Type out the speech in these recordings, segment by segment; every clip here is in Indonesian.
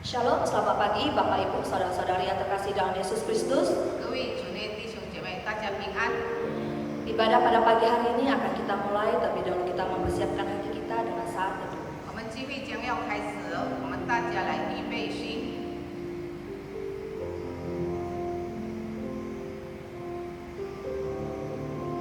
Shalom, selamat pagi Bapak Ibu, saudara-saudari yang terkasih dalam Yesus Kristus. Ibadah pada pagi hari ini akan kita mulai, tapi dahulu kita mempersiapkan hati kita dengan saat teduh.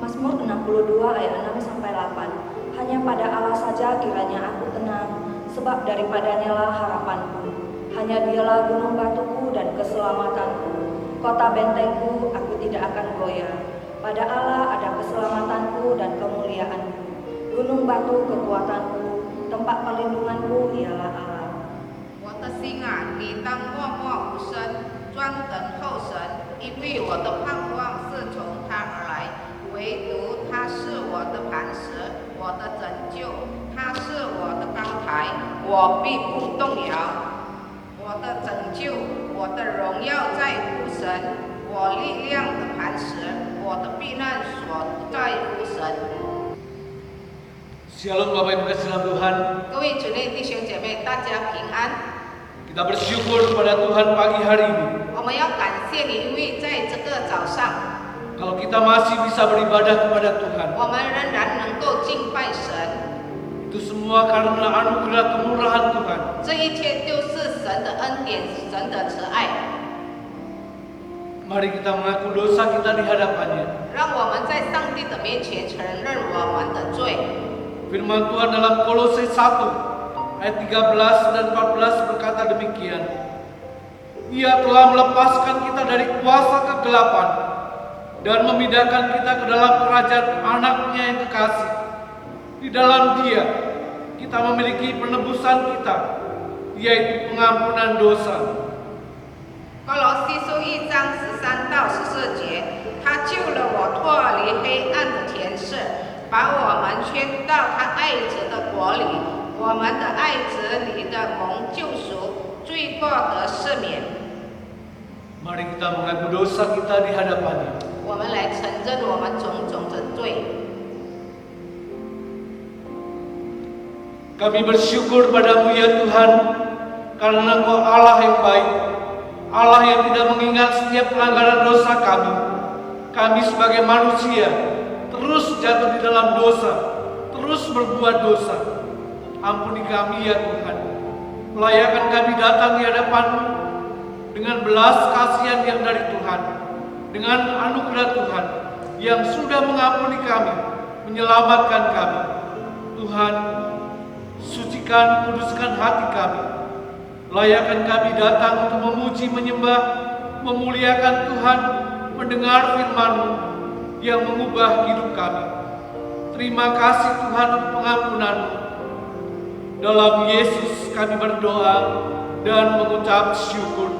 Mazmur 62 ayat 6 sampai 8. Hanya pada Allah saja kiranya aku tenang, sebab daripadanya lah harapanku. Hanya dialah gunung batuku dan keselamatanku, kota bentengku, aku tidak akan goyah. Pada Allah ada keselamatanku dan kemuliaanku, gunung batu kekuatanku, tempat perlindunganku ialah Allah. 我的心啊，你当默默无声，专等候神，因为我的盼望是从他而来。唯独他是我的磐石，我的拯救，他是我的高台，我必不动摇。我的拯救，我的荣耀在乎神，我力量的磐石，我的避难所在乎神。 Shalom Bapak Ibu kasih dalam Tuhan. 各位主内弟兄姐妹，大家平安。 Kita bersyukur kepada Tuhan pagi hari ini. 我们要感谢你，因为在这个早上， Kalau kita masih bisa beribadah kepada Tuhan, 我们仍然能够敬拜神。 itu semua karena anugerah kemurahan Tuhan. 这一切就是神的恩典，神的慈爱。 Mari kita mengaku dosa kita di hadapannya. 让我们在上帝的面前承认我们的罪。 Firman Tuhan dalam Kolose 1 ayat 13 dan 14 berkata demikian. Ia telah melepaskan kita dari kuasa kegelapan dan memindahkan kita ke dalam kerajaan anaknya yang kekasih. Di dalam Dia kita memiliki penebusan kita, yaitu pengampunan dosa. 歌罗西书1章13到14节，他救了我脱离黑暗的权势，把我们圈到他爱子的国里。我们的爱子里的蒙救赎，罪过得赦免。 Mari kita mengaku dosa kita di hadapannya. 我们来承认我们种种的罪。 Kami bersyukur padamu ya Tuhan, karena Engkau Allah yang baik, Allah yang tidak mengingat setiap pelanggaran dosa kami. Kami sebagai manusia terus jatuh di dalam dosa, terus berbuat dosa. Ampuni kami ya Tuhan. Layakan kami datang di hadapan-Mu dengan belas kasihan yang dari Tuhan, dengan anugerah Tuhan yang sudah mengampuni kami, menyelamatkan kami. Tuhan, sucikan, kuduskan hati kami. Layakan kami datang untuk memuji, menyembah, memuliakan Tuhan, mendengar firman-Mu yang mengubah hidup kami. Terima kasih Tuhan untuk pengampunan-Mu. Dalam Yesus kami berdoa dan mengucap syukur.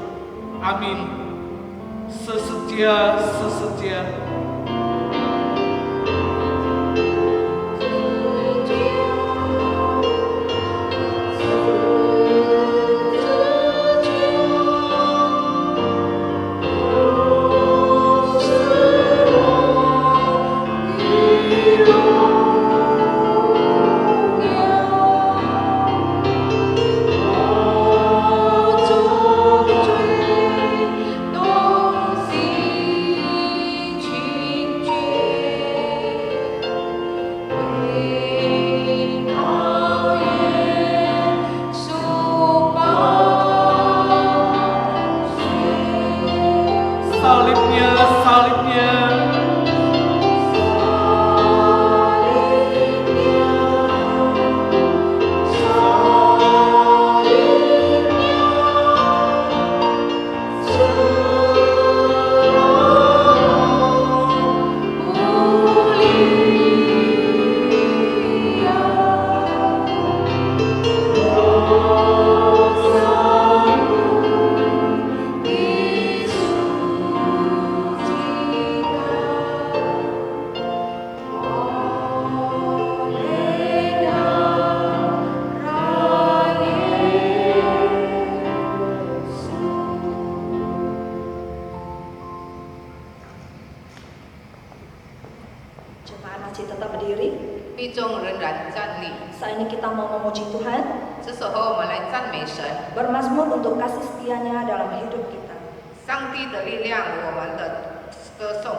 Amin. Sesetia. Jemaat masih tetap berdiri. 弟兄仍然站立。 Saat ini kita mau memuji Tuhan. 这时候我们来赞美神， bermazmur untuk kasih setianya dalam hidup kita. 上帝的力量，我们的歌颂。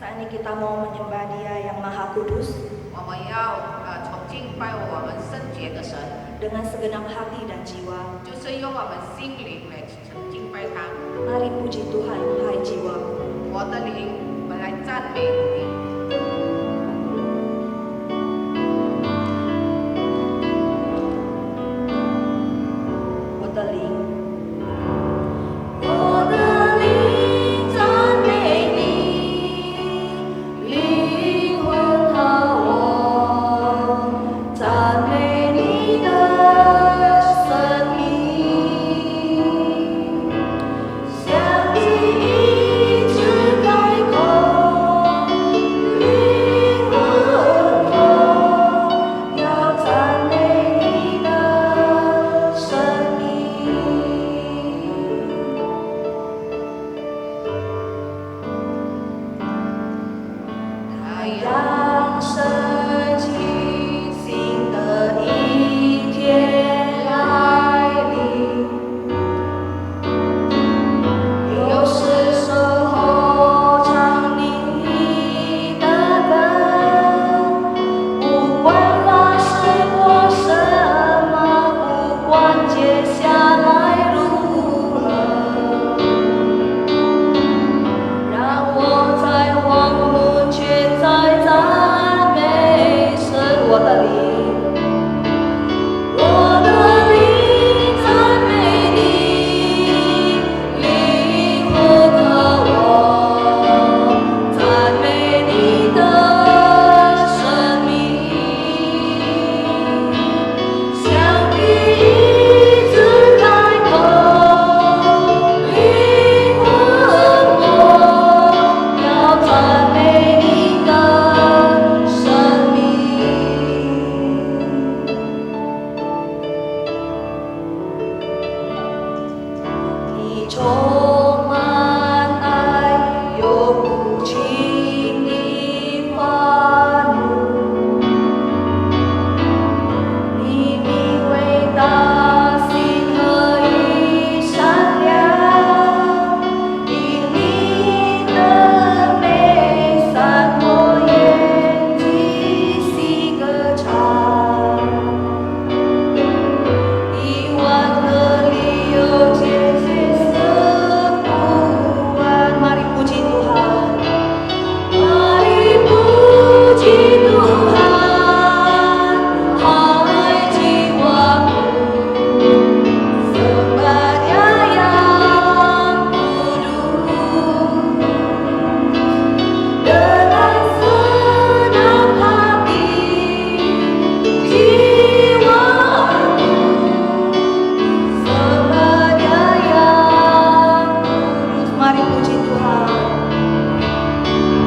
Saat ini kita mau menyembah Dia yang Maha Kudus 我们要重敬拜我们圣洁的神， dengan segenap hati dan jiwa. 就是用我们心灵来敬拜他。 Mari puji Tuhan, hai jiwaku. 我的灵，我们来赞美你。 我的灵，我的灵赞美你，灵魂和我赞美你的生命，像你一直开口，充满爱，又不轻易发怒。你名为大，心何以善良？因你的美善，我眼睛细歌唱。一万个理由解释不完。Mari puji Tuhan, mari puji Tuhan, hai jiwaku, sembah Dia yang kudus. Dengan senang hati, jiwaku sembah Dia yang kudus. Mari puji Tuhan,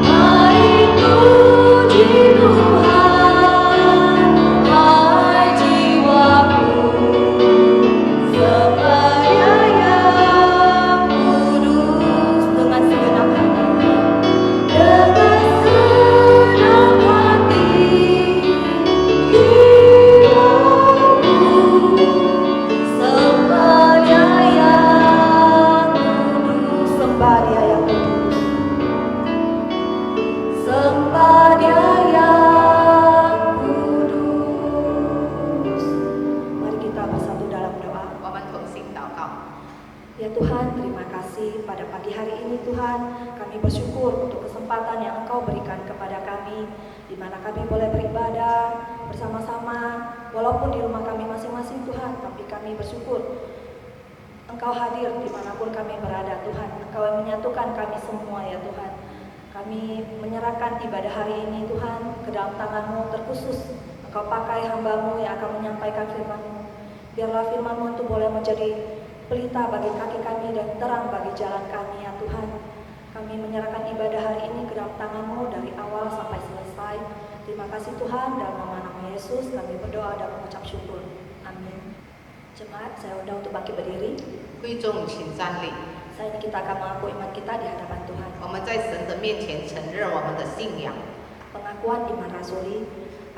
mari puji Tuhan, hai jiwaku, sembah Dia yang kudus. Dengan segenap hati, dengan senang hati, jiwaku sembah Dia yang kudus. Sembah Dia yang kudus, sembah Dia yang kudus. Mari kita bersatu dalam doa. 我们同心祷告。 Ya Tuhan, terima kasih pada pagi hari ini Tuhan. Kami bersyukur untuk kesempatan yang Engkau berikan kepada kami, di mana kami boleh beribadah bersama-sama, walaupun di rumah kami masing-masing Tuhan, tapi kami bersyukur Engkau hadir dimanapun kami berada Tuhan. Engkau yang menyatukan kami semua ya Tuhan. Kami menyerahkan ibadah hari ini Tuhan ke dalam tangan-Mu terkhusus. Engkau pakai hamba-Mu yang akan menyampaikan firman-Mu. Biarlah firman-Mu itu boleh menjadi pelita bagi kaki kami dan terang bagi jalan kami ya Tuhan. Kami menyerahkan ibadah hari ini ke dalam tangan-Mu dari awal sampai selesai. Terima kasih Tuhan, dalam nama Yesus kami berdoa dan mengucap syukur. Amin. Jemaat, saya undang untuk bangkit berdiri. 会众请站立， Saya ingin kita akan mengaku iman kita di hadapan Tuhan. 我们在神的面前承认我们的信仰。 Pengakuan iman rasuli.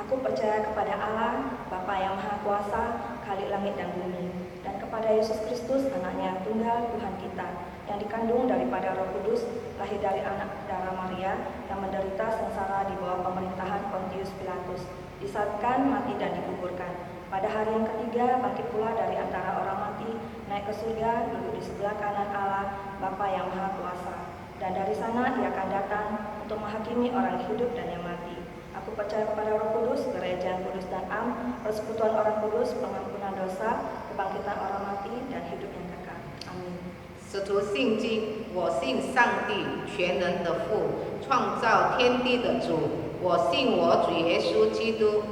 Aku percaya kepada Allah, Bapa yang Maha Kuasa, Khalik langit dan bumi, dan kepada Yesus Kristus, Anaknya yang tunggal, Tuhan kita, yang dikandung daripada Roh Kudus, lahir dari anak darah Maria, yang menderita sengsara di bawah pemerintahan Pontius Pilatus, disalibkan, mati dan dikuburkan. Pada hari yang ketiga, bangkit pula dari antara orang mati, naik ke surga, duduk di sebelah kanan Allah, Bapa yang Maha Kuasa. Dan dari sana Dia akan datang untuk menghakimi orang hidup dan yang mati. Aku percaya kepada Roh Kudus, Kerajaan Kudus dan Am, persekutuan orang kudus, pengampunan dosa, kebangkitan orang mati, dan hidup yang kekal. Amin. 使徒信经，我信上帝全能的父，创造天地的主。我信我主耶稣基督，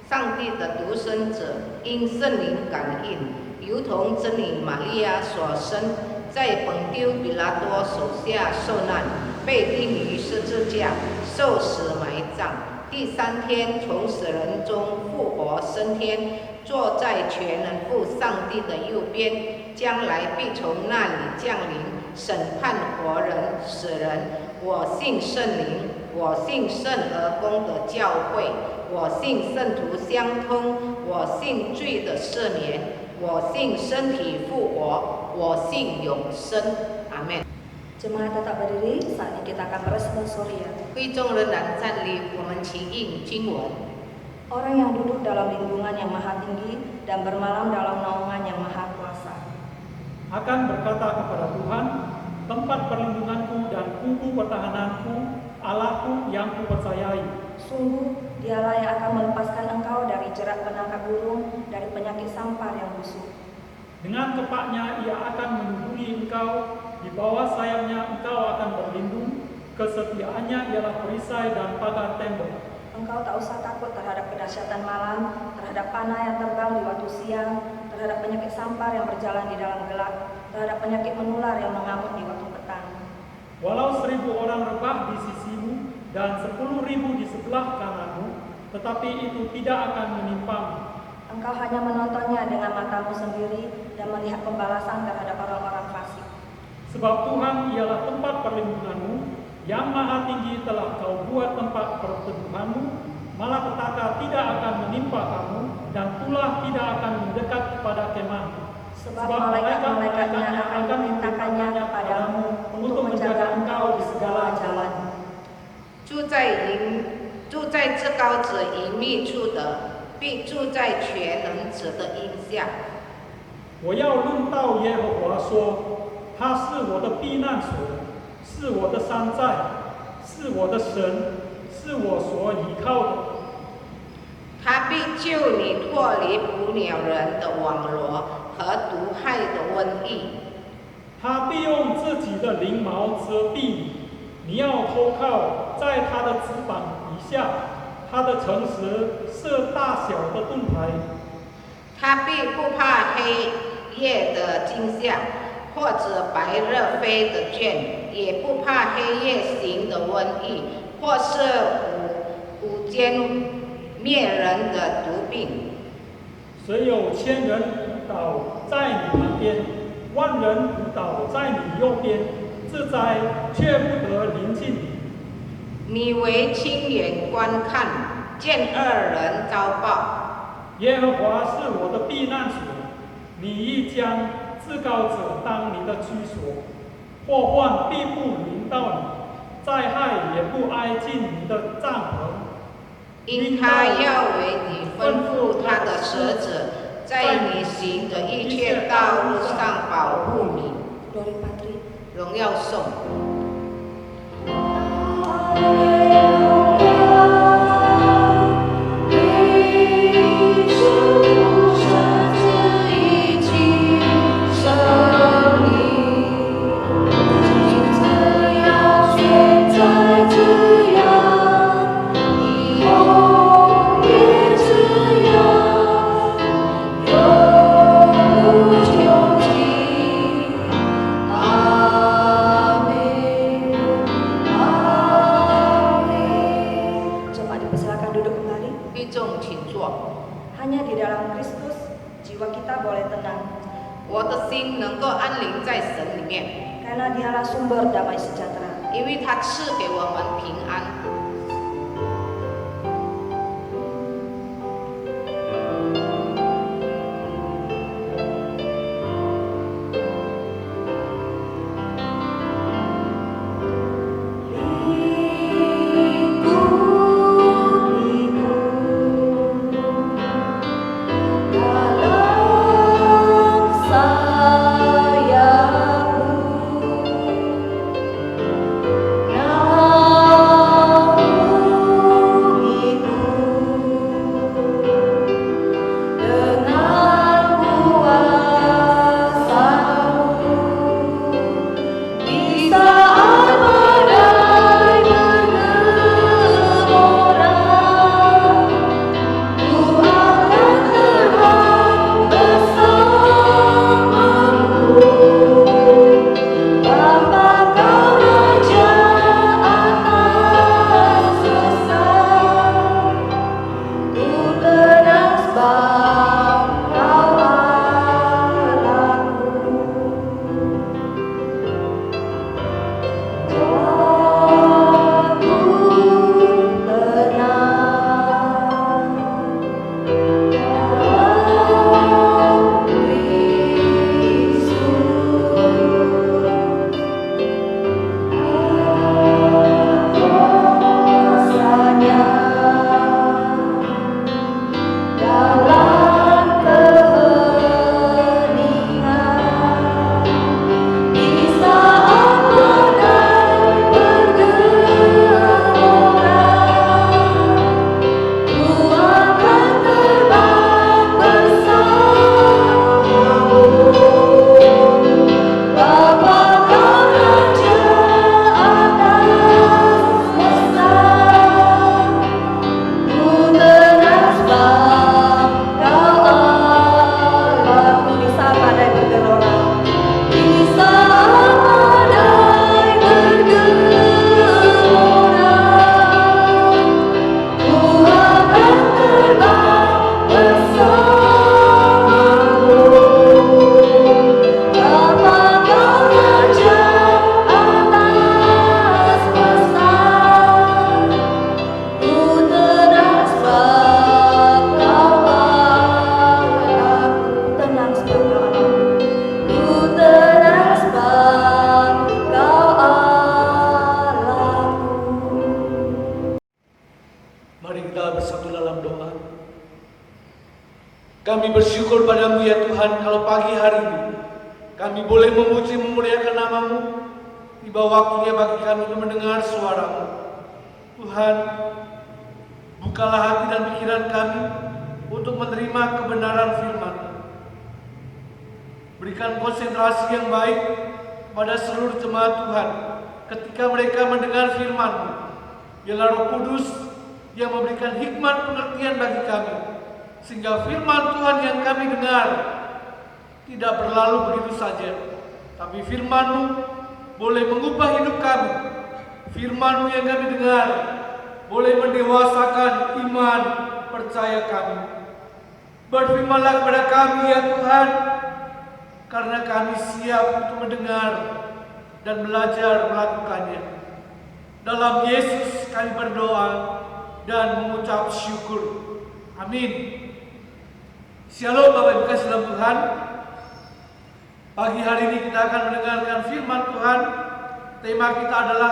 上帝的独生者，因圣灵感应，如同真理玛利亚所生，在本丢比拉多手下受难，被钉于十字架，受死埋葬。第三天从死人中复活升天，坐在全能父上帝的右边，将来必从那里降临，审判活人死人。我信圣灵，我信圣而公的教会，我信圣徒相通，我信罪的赦免，我信身体复活，我信永生。阿门。 Jemaat tetap berdiri, saat ini kita akan beresponsorian. 会众仍然站立，我们齐应经文。 Orang yang duduk dalam lindungan yang maha tinggi dan bermalam dalam naungan yang maha kuasa. Akan berkata kepada Tuhan, tempat perlindunganku dan kubu pertahananku, Allahku yang kupercayai. Sungguh, Dialah yang akan melepaskan engkau dari jerat penangkap burung, dari penyakit sampar yang busuk. Dengan kepaknya ia akan melindungi engkau, di bawah sayapnya engkau akan berlindung, kesetiaannya ialah perisai dan pagar tembok. Engkau tak usah takut terhadap kedahsyatan malam, terhadap panah yang terbang di waktu siang, terhadap penyakit sampar yang berjalan di dalam gelap, terhadap penyakit menular yang mengamuk di waktu petang. Walau 1000 orang rebah di sisimu dan 10.000 di sebelah kananmu, tetapi itu tidak akan menimpamu. Engkau hanya menontonnya dengan matamu sendiri dan melihat pembalasan terhadap orang-orang fasik. Sebab Tuhan ialah tempat perlindunganmu, yang maha tinggi telah kau buat tempat perteduhanmu, malapetaka tidak akan menimpa kamu, dan tulah tidak akan mendekat kepada kemahmu. Sebab malaikat-malaikatnya akan memerintahkannya kepadamu untuk menjaga engkau di segala jalan. 住在至高者隐秘处的，必住在全能者的荫下。我要论到耶和华说，他是我的避难所，是我的山寨，是我的神，是我所依靠的。他必救你脱离捕鸟人的网罗和毒害的瘟疫。他必用自己的翎毛遮蔽你，你要投靠在他的翅膀以下，他的诚实是大小的盾牌。他必不怕黑夜的惊吓，或者白热飞的箭，也不怕黑夜行的瘟疫，或是午间灭人的毒病。虽有千人扑倒在你旁边，万人扑倒在你右边，这灾却不得临近你。你为亲眼观看，见恶人遭报。耶和华是我的避难所，你亦将至高者当你的居所，祸患必不临到你，灾害也不挨近你的帐篷。因他要为你吩咐他的使者，在你行的一切道路上保护你。 Glory Patri. 荣耀颂。 Jemaat dipersilakan duduk kembali. 弟兄请坐。 Hanya di dalam Kristus jiwa kita boleh tenang, 我的心能够安宁在神里面， karena Dialah sumber damai sejahtera. 因为他赐给我们平安。 Dalam sayapmu, bersyukur padamu ya Tuhan kalau pagi hari ini kami boleh memuji memuliakan nama-Mu. Tiba waktunya bagi kami mendengar suara-Mu. Tuhan, bukalah hati dan pikiran kami untuk menerima kebenaran firman-Mu. Berikan konsentrasi yang baik pada seluruh jemaat Tuhan ketika mereka mendengar firman-Mu. Biarlah Roh Kudus yang memberikan hikmat pengertian bagi kami, sehingga firman Tuhan yang kami dengar tidak berlalu begitu saja, tapi firman-Mu boleh mengubah hidup kami. Firman-Mu yang kami dengar boleh mendewasakan iman percaya kami. Berfirmanlah kepada kami ya Tuhan, karena kami siap untuk mendengar dan belajar melakukannya. Dalam Yesus kami berdoa dan mengucap syukur. Amin. Shalom Bapak Ibu kasih dalam Tuhan. Pagi hari ini kita akan mendengarkan firman Tuhan. Tema kita adalah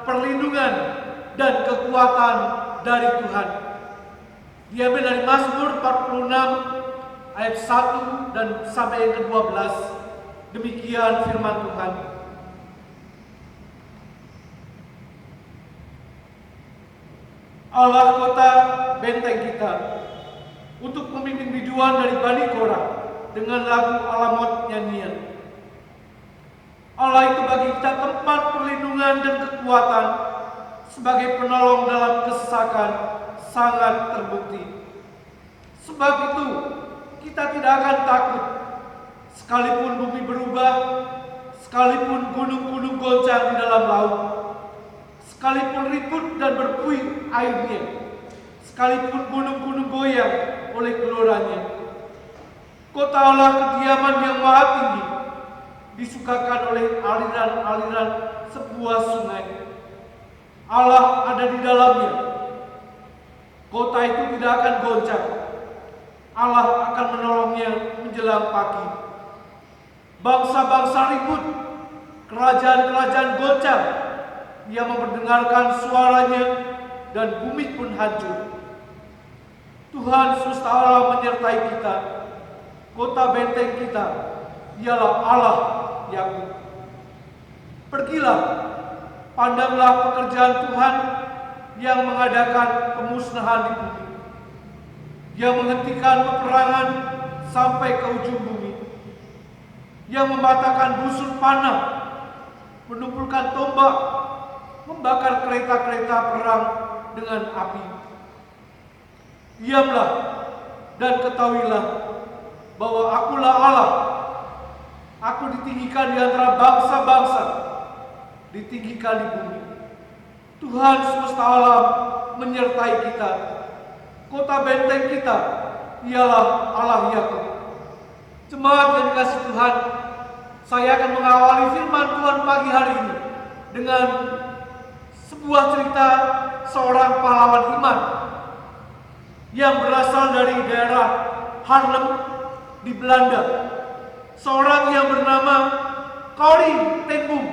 perlindungan dan kekuatan dari Tuhan. Diambil dari Mazmur 46 ayat 1 dan sampai yang ke-12. Demikian firman Tuhan. Allah kota benteng kita, untuk pemimpin biduan dari Bani Korah dengan lagu Alamot nyanyian. Allah itu bagi kita tempat perlindungan dan kekuatan, sebagai penolong dalam kesesakan sangat terbukti. Sebab itu kita tidak akan takut, sekalipun bumi berubah, sekalipun gunung-gunung goncang di dalam laut, sekalipun ribut dan berbuih airnya, sekalipun gunung-gunung goyang oleh geloranya. Kota Allah kediaman yang maha tinggi, disukakan oleh aliran-aliran sebuah sungai. Allah ada di dalamnya. Kota itu tidak akan goncang. Allah akan menolongnya menjelang pagi. Bangsa-bangsa ribut, kerajaan-kerajaan goncang. Dia memperdengarkan suaranya dan bumi pun hancur. Tuhan semesta alam menyertai kita. Kota benteng kita ialah Allah Yakub. Pergilah, pandanglah pekerjaan Tuhan yang mengadakan pemusnahan di bumi. Dia menghentikan peperangan sampai ke ujung bumi. Dia mematahkan busur panah, menumpulkan tombak, membakar kereta-kereta perang dengan api. Diamlah dan ketahuilah bahwa akulah Allah. Aku ditinggikan di antara bangsa-bangsa, ditinggikan di bumi. Tuhan semesta alam menyertai kita. Kota benteng kita ialah Allah Yakub. Jemaat yang dikasihi Tuhan, saya akan mengawali firman Tuhan pagi hari ini dengan sebuah cerita seorang pahlawan iman yang berasal dari daerah Haarlem di Belanda. Seorang yang bernama Corrie ten Boom.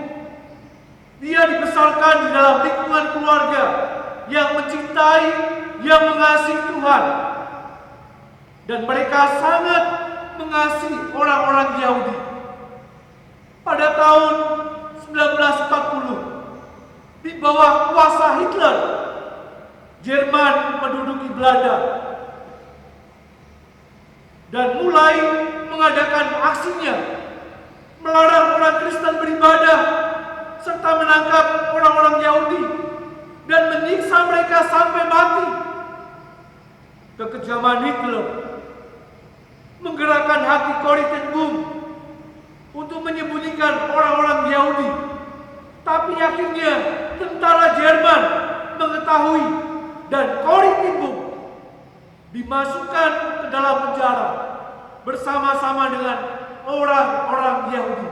Dia dibesarkan di dalam lingkungan keluarga yang mencintai, yang mengasihi Tuhan. Dan mereka sangat mengasihi orang-orang Yahudi. Pada tahun 1940, di bawah kuasa Hitler, Jerman menduduki Belanda dan mulai mengadakan aksinya, melarang orang Kristen beribadah, serta menangkap orang-orang Yahudi dan menyiksa mereka sampai mati. Kekejaman Hitler menggerakkan hati Corrie ten Boom untuk menyembunyikan orang-orang Yahudi. Tapi akhirnya tentara Jerman mengetahui dan Corrie ten Boom dimasukkan ke dalam penjara bersama-sama dengan orang-orang Yahudi.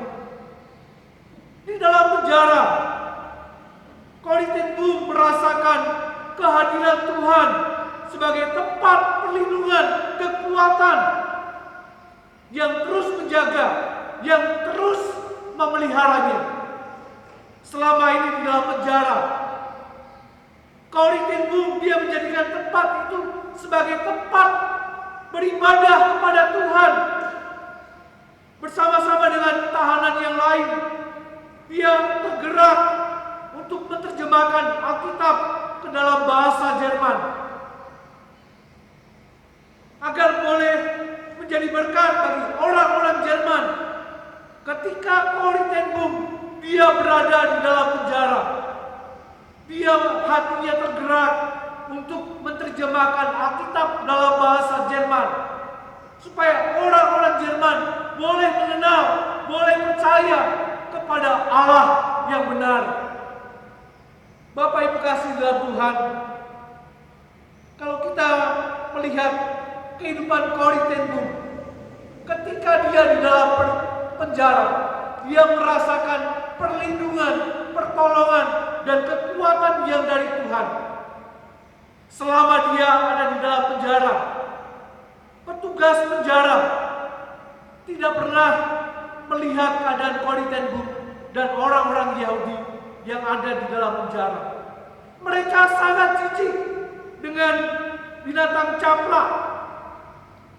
Di dalam penjara, Corrie ten Boom merasakan kehadiran Tuhan sebagai tempat perlindungan, kekuatan yang terus menjaga, yang terus memeliharanya. Selama ini di dalam penjara, Corrie ten Boom dia menjadikan tempat itu sebagai tempat beribadah kepada Tuhan. Bersama-sama dengan tahanan yang lain, dia tergerak untuk menerjemahkan Alkitab ke dalam bahasa Jerman agar boleh menjadi berkat bagi orang-orang Jerman. Ketika Corrie ten Boom dia berada di dalam penjara, dia hatinya tergerak untuk menerjemahkan Alkitab dalam bahasa Jerman supaya orang-orang Jerman boleh mengenal, boleh percaya kepada Allah yang benar. Bapak Ibu kasih dalam Tuhan, kalau kita melihat kehidupan Corrie ten Boom, ketika dia di dalam penjara, dia merasakan perlindungan, pertolongan, dan kekuatan yang dari Tuhan. Selama dia ada di dalam penjara, petugas penjara tidak pernah melihat keadaan Corrie ten Boom dan orang-orang Yahudi yang ada di dalam penjara. Mereka sangat jijik dengan binatang caplak,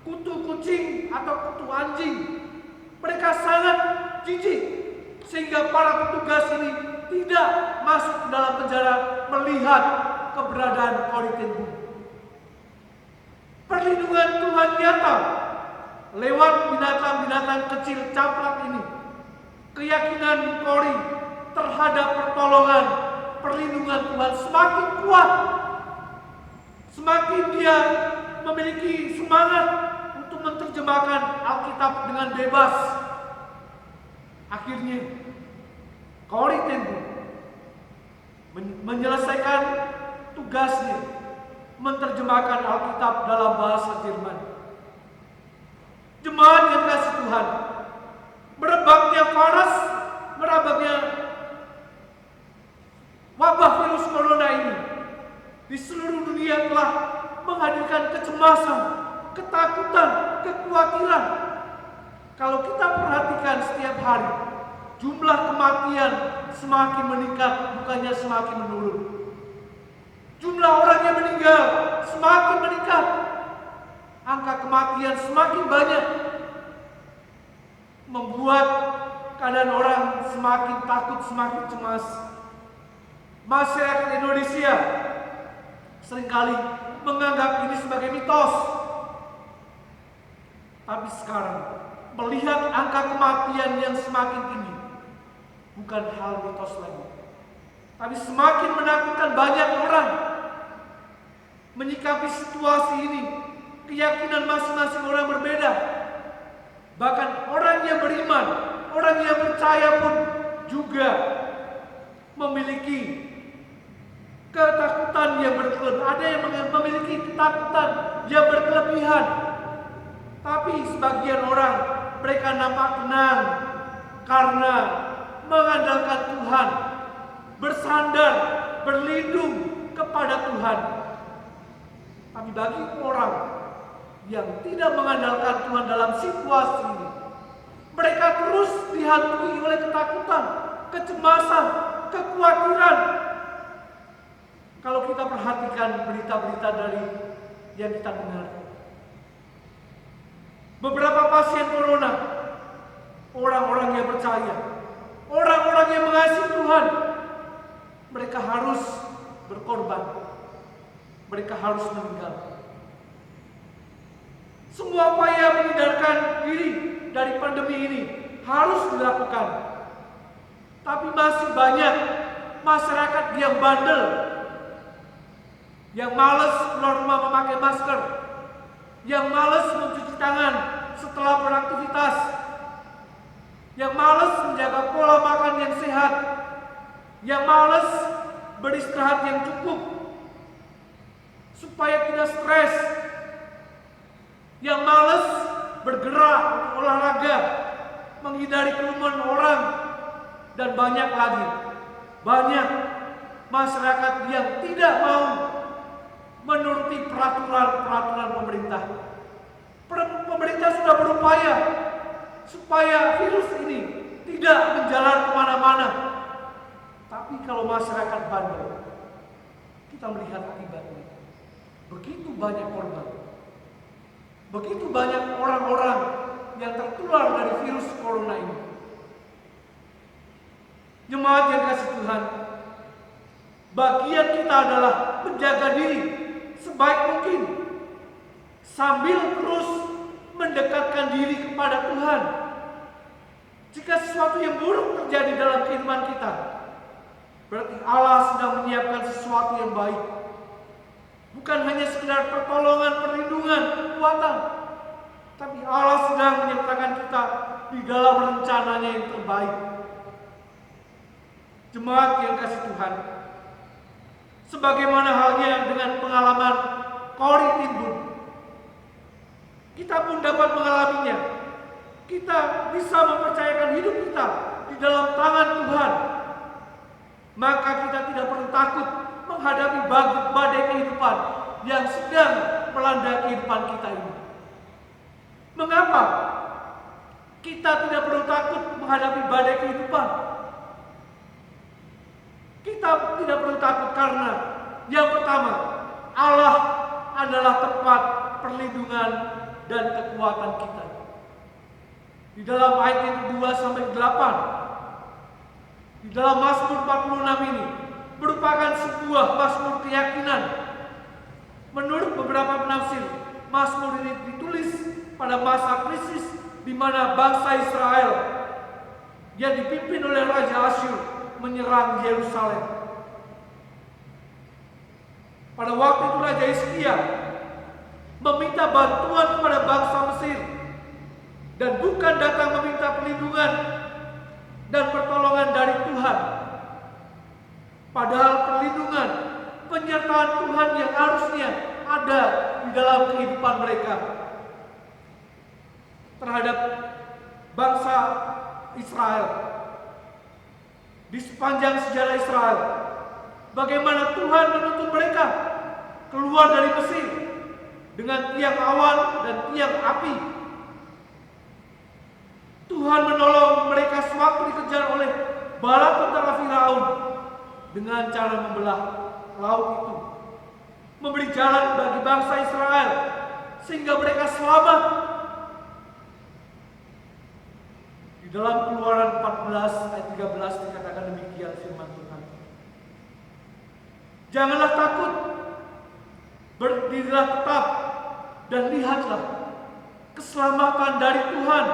kutu kucing atau kutu anjing. Mereka sangat jijik sehingga para petugas ini tidak masuk ke dalam penjara melihat keberadaan Corrie ten Boom. Perlindungan Tuhan nyata lewat binatang-binatang kecil caplak ini. Keyakinan Corrie terhadap pertolongan, perlindungan Tuhan semakin kuat. Semakin dia memiliki semangat untuk menerjemahkan Alkitab dengan bebas. Akhirnya Corrie ten Boom menyelesaikan tugasnya menerjemahkan Alkitab dalam bahasa Jerman. Jemaat yang kasih Tuhan, merebaknya wabah virus corona ini di seluruh dunia telah menghadirkan kecemasan, ketakutan, kekhawatiran. Kalau kita perhatikan setiap hari, jumlah kematian semakin meningkat, bukannya semakin menurun. Jumlah orang yang meninggal semakin meningkat. Angka kematian semakin banyak. Membuat keadaan orang semakin takut, semakin cemas. Masyarakat Indonesia seringkali menganggap ini sebagai mitos. Tapi sekarang melihat angka kematian yang semakin tinggi, bukan hal mitos lagi, tapi semakin menakutkan. Banyak orang menyikapi situasi ini. Keyakinan masing-masing orang berbeda. Bahkan orang yang beriman, orang yang percaya pun juga memiliki ketakutan yang berlebihan. Ada yang memiliki ketakutan yang berkelebihan. Tapi sebagian orang, mereka nampak tenang karena mengandalkan Tuhan, bersandar, berlindung kepada Tuhan. Tapi bagi orang yang tidak mengandalkan Tuhan dalam situasi ini, mereka terus dihantui oleh ketakutan, kecemasan, kekhawatiran. Kalau kita perhatikan berita-berita dari yang kita dengar, beberapa pasien corona, orang-orang yang percaya, orang-orang yang mengasihi Tuhan, mereka harus berkorban, mereka harus meninggal. Semua upaya menghindarkan diri dari pandemi ini harus dilakukan. Tapi masih banyak masyarakat yang bandel, yang malas keluar rumah memakai masker, yang malas mencuci tangan setelah beraktivitas, yang malas menjaga pola makan yang sehat, yang malas beristirahat yang cukup supaya tidak stres, yang malas bergerak, olahraga, menghindari kerumunan orang, dan banyak lagi. Banyak masyarakat yang tidak mau menuruti peraturan-peraturan pemerintah. Pemerintah sudah berupaya supaya virus ini tidak menjalar kemana-mana. Tapi kalau masyarakat bandel, kita melihat akibatnya. Begitu banyak korban. begitu banyak orang-orang yang tertular dari virus corona ini. Jemaat yang kasih Tuhan, bagian kita adalah menjaga diri sebaik mungkin sambil terus mendekatkan diri kepada Tuhan. Jika sesuatu yang buruk terjadi dalam kehidupan kita, berarti Allah sedang menyiapkan sesuatu yang baik. Bukan hanya sekedar pertolongan, perlindungan, kekuatan, tapi Allah sedang menyertakan kita di dalam rencananya yang terbaik. Jemaat yang kasih Tuhan, sebagaimana halnya dengan pengalaman Corrie ten Boom, kita pun dapat mengalaminya. Kita bisa mempercayakan hidup kita di dalam tangan Tuhan. Maka kita tidak perlu takut menghadapi badai kehidupan yang sedang melanda kehidupan kita ini. Mengapa kita tidak perlu takut menghadapi badai kehidupan? Kita tidak perlu takut karena yang pertama, Allah adalah tempat perlindungan dan kekuatan kita. Di dalam ayat yang kedua sampai 8, di dalam Mazmur 46 ini merupakan sebuah mazmur keyakinan. Menurut beberapa penafsir, mazmur ini ditulis pada masa krisis di mana bangsa Israel yang dipimpin oleh Raja Asyur menyerang Yerusalem. Pada waktu itu Raja Hizkia meminta bantuan kepada bangsa Mesir dan bukan datang meminta perlindungan dan pertolongan dari Tuhan. Padahal perlindungan, penyertaan Tuhan yang harusnya ada di dalam kehidupan mereka terhadap bangsa Israel. Di sepanjang sejarah Israel, bagaimana Tuhan menuntun mereka keluar dari Mesir dengan tiang awan dan tiang api. Tuhan menolong mereka sewaktu dikejar oleh bala tentara Firaun dengan cara membelah laut itu, memberi jalan bagi bangsa Israel sehingga mereka selamat. Di dalam Keluaran 14 ayat 13 dikatakan demikian firman Tuhan. Janganlah takut, berdirilah tetap dan lihatlah keselamatan dari Tuhan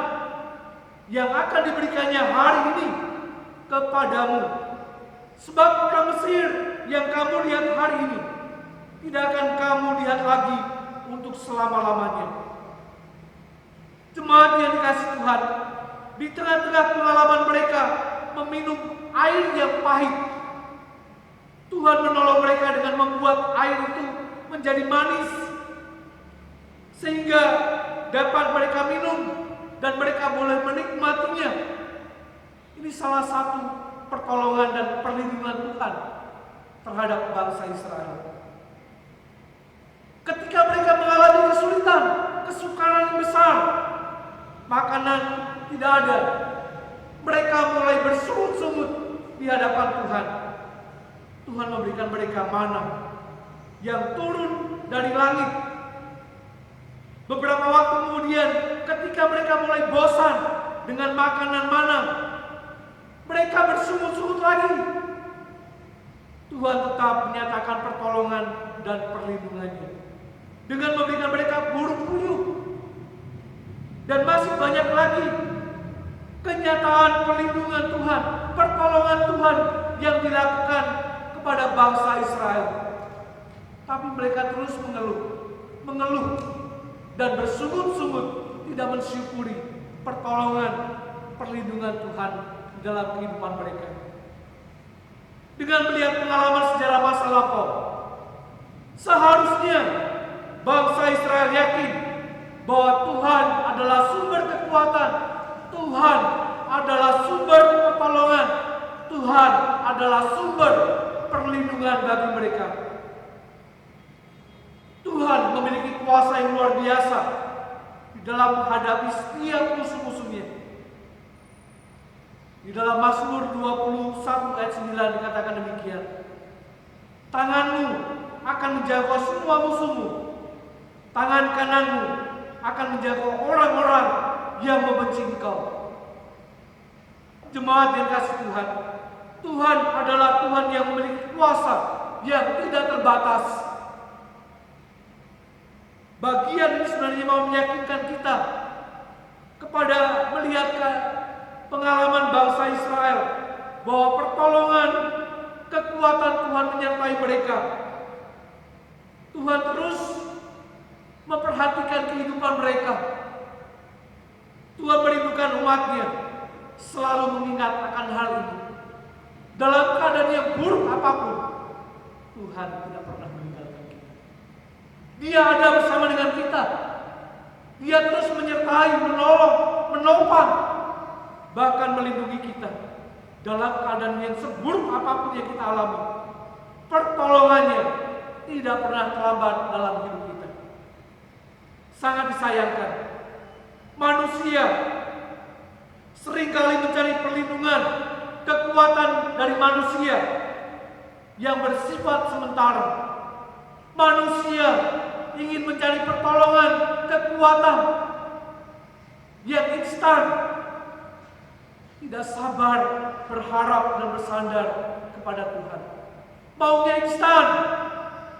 yang akan diberikannya hari ini kepadamu. Sebab orang Mesir yang kamu lihat hari ini tidak akan kamu lihat lagi untuk selama-lamanya. Jemaat yang dikasihi Tuhan, di tengah-tengah pengalaman mereka meminum air yang pahit, Tuhan menolong mereka dengan membuat air itu menjadi manis sehingga dapat mereka minum dan mereka boleh menikmatinya. Ini salah satu pertolongan dan perlindungan Tuhan terhadap bangsa Israel. Ketika mereka mengalami kesulitan, kesukaran yang besar, makanan tidak ada, mereka mulai bersungut-sungut di hadapan Tuhan. Tuhan memberikan mereka mana yang turun dari langit. Beberapa waktu kemudian, ketika mereka mulai bosan dengan makanan mana, mereka bersungut-sungut lagi. Tuhan tetap menyatakan pertolongan dan perlindungannya dengan memberikan mereka burung puyuh. Dan masih banyak lagi kenyataan perlindungan Tuhan, pertolongan Tuhan yang dilakukan kepada bangsa Israel. Tapi mereka terus mengeluh dan bersungut-sungut, tidak mensyukuri pertolongan, perlindungan Tuhan di dalam kehidupan mereka. Dengan melihat pengalaman sejarah masa lampau, seharusnya bangsa Israel yakin bahwa Tuhan adalah sumber kekuatan, Tuhan adalah sumber pertolongan, Tuhan adalah sumber perlindungan bagi mereka. Tuhan memiliki kuasa yang luar biasa di dalam menghadapi setiap musuh-musuhnya. Di dalam Mazmur 21 ayat 9 dikatakan demikian. Tanganmu akan menjangkau semua musuhmu, tangan kananmu akan menjaga orang-orang yang membenci Engkau. Jemaat yang kasih Tuhan, Tuhan adalah Tuhan yang memiliki kuasa yang tidak terbatas. Bagian ini sebenarnya mau meyakinkan kita kepada melihat pengalaman bangsa Israel bahwa pertolongan, kekuatan Tuhan menyertai mereka. Tuhan terus memperhatikan kehidupan mereka. Tuhan merindukan umatnya, selalu mengingat akan hal ini. Dalam keadaan yang buruk apapun, Tuhan tidak pernah meninggalkan kita. Dia ada bersama dengan kita. Dia terus menyertai, menolong, menopang, bahkan melindungi kita. Dalam keadaan yang seburuk apapun yang kita alami, pertolongannya tidak pernah terlambat dalam hidup kita. Sangat disayangkan, manusia seringkali mencari perlindungan, kekuatan dari manusia yang bersifat sementara. Manusia ingin mencari pertolongan, kekuatan yang instan, tidak sabar berharap dan bersandar kepada Tuhan. Maunya instan,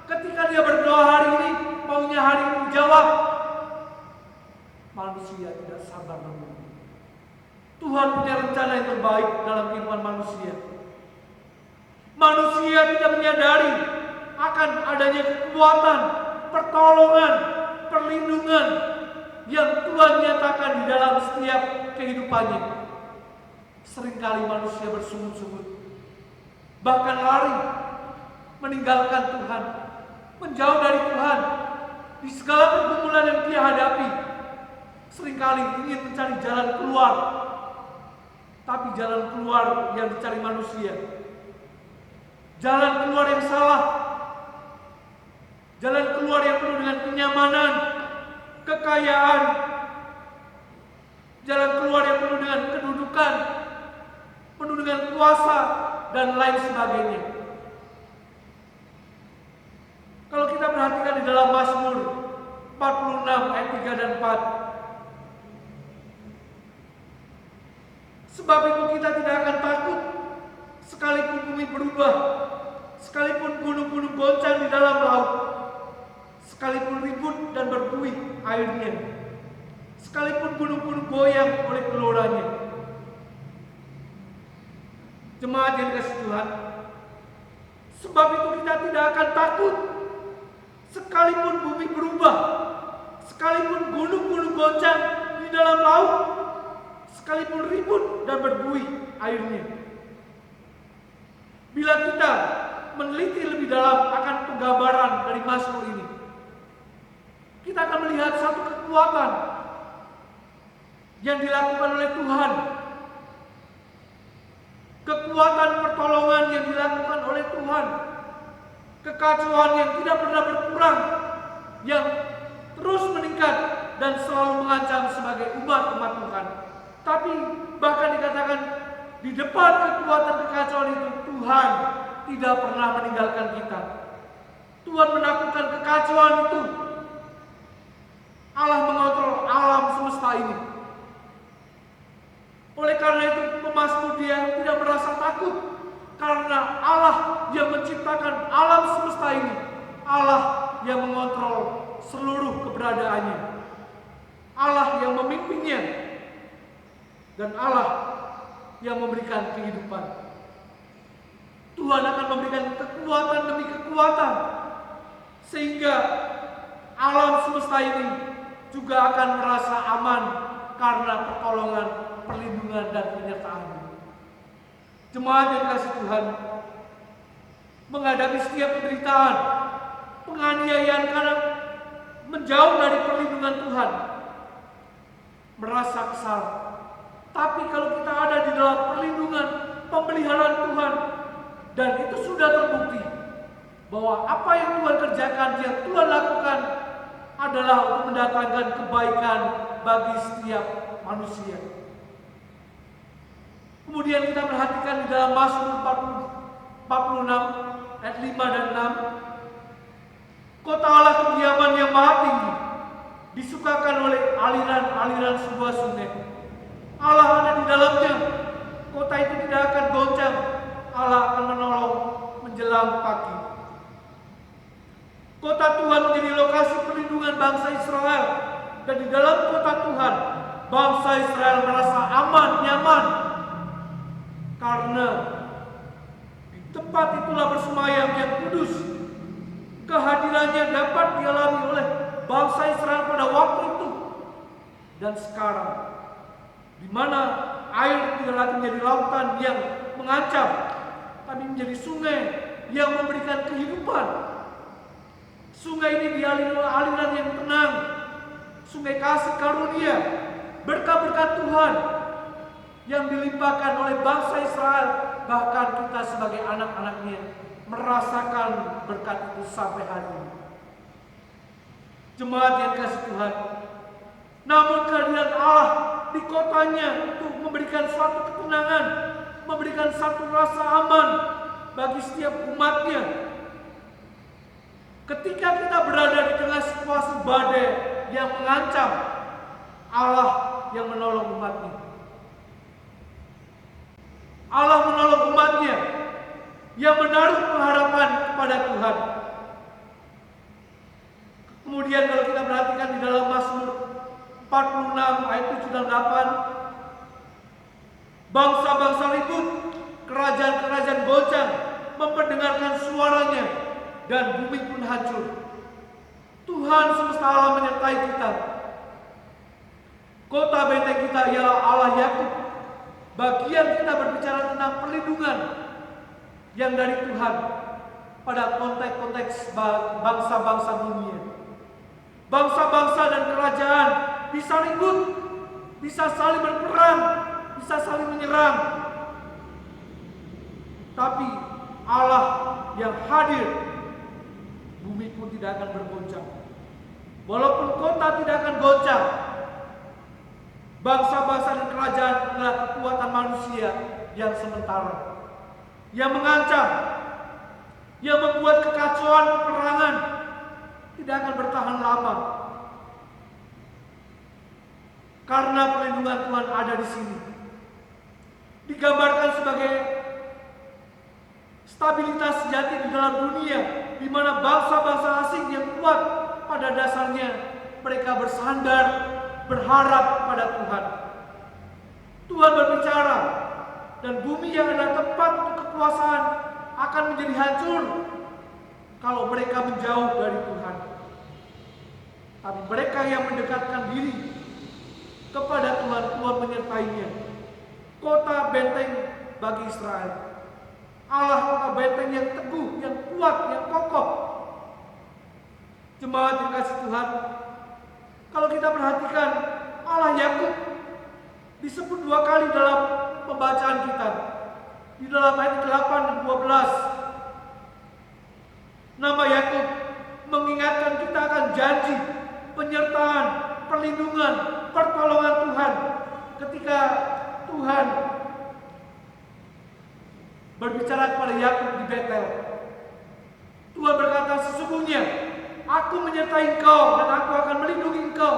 ketika dia berdoa hari ini, maunya hari ini dijawab. Manusia tidak sabar menunggu. Tuhan punya rencana yang terbaik dalam kehidupan manusia. Manusia tidak menyadari akan adanya kekuatan, pertolongan, perlindungan yang Tuhan nyatakan di dalam setiap kehidupannya. Seringkali manusia bersungut-sungut, bahkan lari, meninggalkan Tuhan, menjauh dari Tuhan. Di segala pergumulan yang dia hadapi, seringkali ingin mencari jalan keluar, tapi jalan keluar yang dicari manusia, jalan keluar yang salah, jalan keluar yang penuh dengan kenyamanan, kekayaan, jalan keluar yang penuh dengan kedudukan, penuh dengan kuasa, dan lain sebagainya. Kalau kita perhatikan di dalam Mazmur 46 ayat 3 dan 4, sebab itu kita tidak akan takut sekalipun bumi berubah, sekalipun gunung-gunung goncang di dalam laut, sekalipun ribut dan berbuih airnya, sekalipun gunung-gunung goyang oleh geloranya. Jemaat yang dikasihi Tuhan, sebab itu kita tidak akan takut sekalipun bumi berubah, sekalipun gunung-gunung goncang di dalam laut, sekalipun ribut dan berbuih airnya. Bila kita meneliti lebih dalam akan penggambaran dari Mazmur ini, kita akan melihat satu kekuatan yang dilakukan oleh Tuhan, kekuatan pertolongan yang dilakukan oleh Tuhan, kekacauan yang tidak pernah berkurang, yang terus meningkat dan selalu mengancam sebagai umat-umat Tuhan. Tapi bahkan dikatakan di depan kekuatan kekacauan itu, Tuhan tidak pernah meninggalkan kita. Tuhan menaklukkan kekacauan itu. Allah mengontrol alam semesta ini. Oleh karena itu pemazmur dia tidak merasa takut, karena Allah yang menciptakan alam semesta ini, Allah yang mengontrol seluruh keberadaannya, Allah yang memimpinnya, dan Allah yang memberikan kehidupan. Tuhan akan memberikan kekuatan demi kekuatan, sehingga alam semesta ini juga akan merasa aman karena pertolongan, perlindungan, dan penyertaan. Jemaat yang dikasihi Tuhan, menghadapi setiap penderitaan, penganiayaan karena menjauh dari perlindungan Tuhan, merasa kesal. Tapi kalau kita ada di dalam perlindungan, pemeliharaan Tuhan, dan itu sudah terbukti bahwa apa yang Tuhan kerjakan, yang Tuhan lakukan adalah untuk mendatangkan kebaikan bagi setiap manusia. Kemudian kita perhatikan di dalam Mazmur 46 ayat 5 dan 6. Kota Allah kediaman yang maha tinggi, disukakan oleh aliran-aliran sebuah sungai. Allah ada di dalamnya. Kota itu tidak akan goncang. Allah akan menolong menjelang pagi. Kota Tuhan menjadi lokasi perlindungan bangsa Israel. Dan di dalam kota Tuhan, bangsa Israel merasa aman, nyaman. Karena di tempat itulah bersemayam yang kudus. Kehadirannya dapat dialami oleh bangsa Israel pada waktu itu. Dan sekarang, di mana air tidak lagi menjadi lautan yang mengancam, tapi menjadi sungai yang memberikan kehidupan. Sungai ini dialiri oleh aliran yang tenang, sungai kasih karunia, berkat-berkat Tuhan yang dilimpahkan oleh bangsa Israel. Bahkan kita sebagai anak-anaknya merasakan berkat itu sampai hari ini. Jemaat yang kasih Tuhan, namun kehadiran Allah di kotanya itu memberikan suatu ketenangan, memberikan satu rasa aman bagi setiap umatnya. Ketika kita berada di tengah situasi badai yang mengancam, Allah yang menolong umatnya. Allah menolong umatnya yang menaruh pengharapan kepada Tuhan. Kemudian kalau kita perhatikan di dalam Mazmur 46 ayat 7 dan 8, bangsa-bangsa ribut, kerajaan-kerajaan goncang, memperdengarkan suaranya, dan bumi pun hancur. Tuhan semesta alam menyertai kita. Kota benteng kita ialah Allah Yakub. Bagian kita berbicara tentang perlindungan yang dari Tuhan pada konteks-konteks bangsa-bangsa dunia. Bangsa-bangsa dan kerajaan bisa ribut, bisa saling berperang, bisa saling menyerang. Tapi Allah yang hadir, bumi pun tidak akan bergoncang. Walaupun kota tidak akan goncang, bangsa-bangsa dan kerajaan adalah kekuatan manusia yang sementara, yang mengancam, yang membuat kekacauan peperangan tidak akan bertahan lama. Karena perlindungan Tuhan ada di sini. Digambarkan sebagai stabilitas sejati di dalam dunia, di mana bangsa-bangsa asing yang kuat pada dasarnya mereka bersandar, berharap pada Tuhan. Tuhan berbicara, dan bumi yang adalah tempat untuk kekuasaan akan menjadi hancur kalau mereka menjauh dari Tuhan. Tapi mereka yang mendekatkan diri kepada Tuhan, Tuhan menyertainya. Kota benteng bagi Israel, Allah kota benteng yang teguh, yang kuat, yang kokoh. Jemaat yang kasih Tuhan, kalau kita perhatikan, Allah Yakub disebut 2 kali dalam pembacaan kita. Di dalam ayat 8 dan 12, nama Yakub mengingatkan kita akan janji, penyertaan, perlindungan, pertolongan Tuhan ketika Tuhan berbicara kepada Yakub di Betel. Tuhan berkata, sesungguhnya aku menyertai engkau dan aku akan melindungi engkau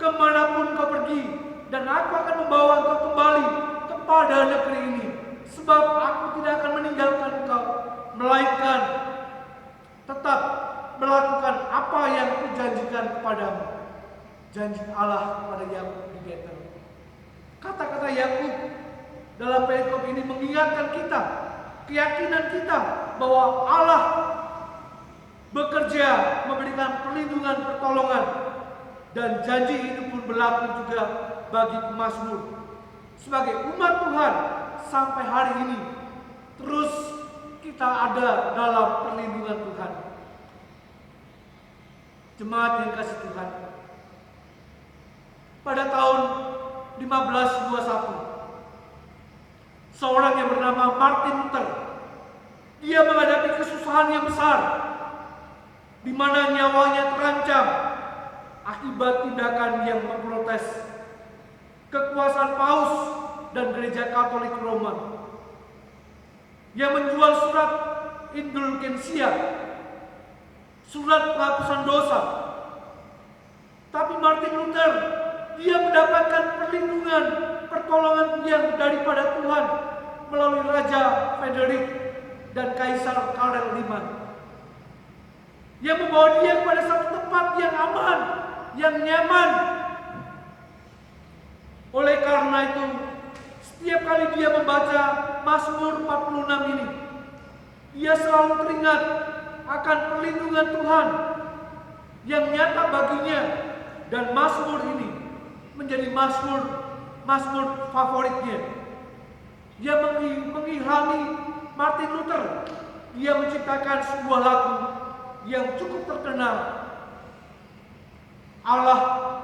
kemanapun kau pergi, dan aku akan membawa engkau kembali kepada negeri ini, sebab aku tidak akan meninggalkan engkau, melainkan tetap melakukan apa yang kujanjikan kepadamu. Janji Allah kepada Yakub di Betel. Kata-kata Yakub dalam perikop ini mengingatkan kita, keyakinan kita bahwa Allah bekerja memberikan perlindungan, pertolongan, dan janji itu pun berlaku juga bagi pemazmur. Sebagai umat Tuhan sampai hari ini terus kita ada dalam perlindungan Tuhan. Jemaat yang kasih Tuhan, pada tahun 1521 seorang yang bernama Martin Luther, dia menghadapi kesusahan yang besar, di mana nyawanya terancam akibat tindakan yang memprotes kekuasaan Paus dan Gereja Katolik Roma yang menjual surat indulgensia, surat penghapusan dosa, Tapi Martin Luther, dia mendapatkan perlindungan, pertolongan yang daripada Tuhan melalui Raja Frederick dan Kaisar Karel V, yang membawa dia kepada satu tempat yang aman, yang nyaman. Oleh karena itu, setiap kali dia membaca Mazmur 46 ini, dia selalu teringat akan perlindungan Tuhan yang nyata baginya, dan Mazmur ini menjadi Mazmur favoritnya. Dia mengilhami Martin Luther. Dia menciptakan sebuah lagu yang cukup terkenal, Allah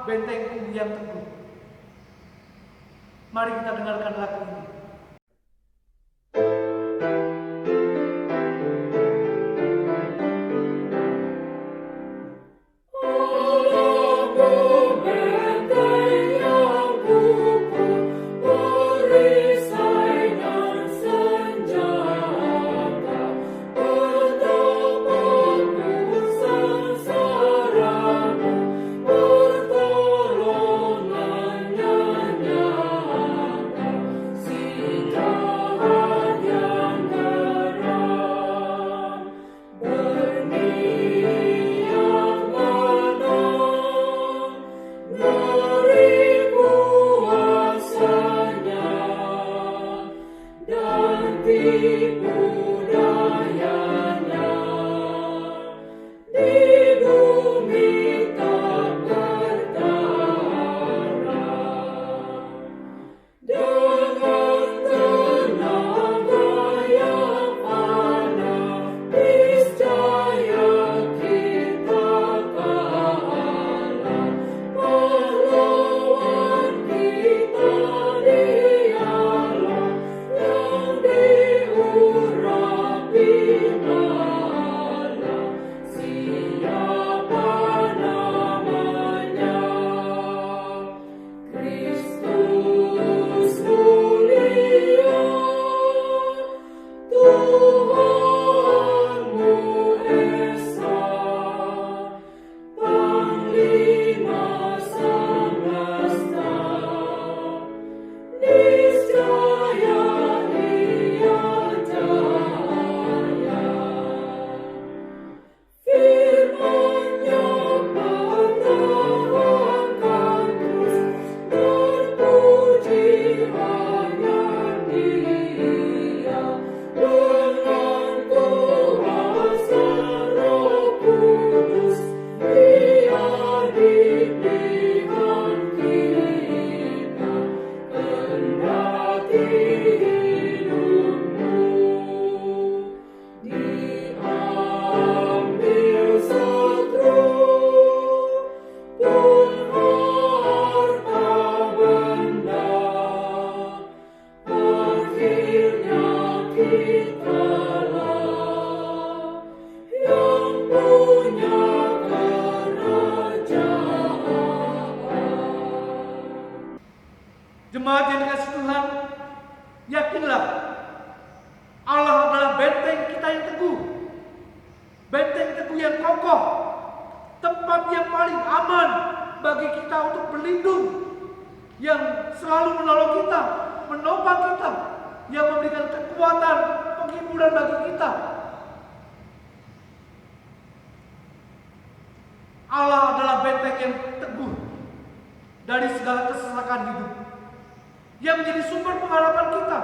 Bentengku yang Teguh. Mari kita dengarkan lagu ini. Jemaat yang dikasihi Tuhan, yakinlah Allah adalah benteng kita yang teguh, benteng teguh yang kokoh, tempat yang paling aman bagi kita untuk berlindung, yang selalu menolong kita, menopang kita, yang memberikan kekuatan, penghiburan bagi kita. Allah adalah benteng yang teguh dari segala kesesakan hidup, yang menjadi sumber pengharapan kita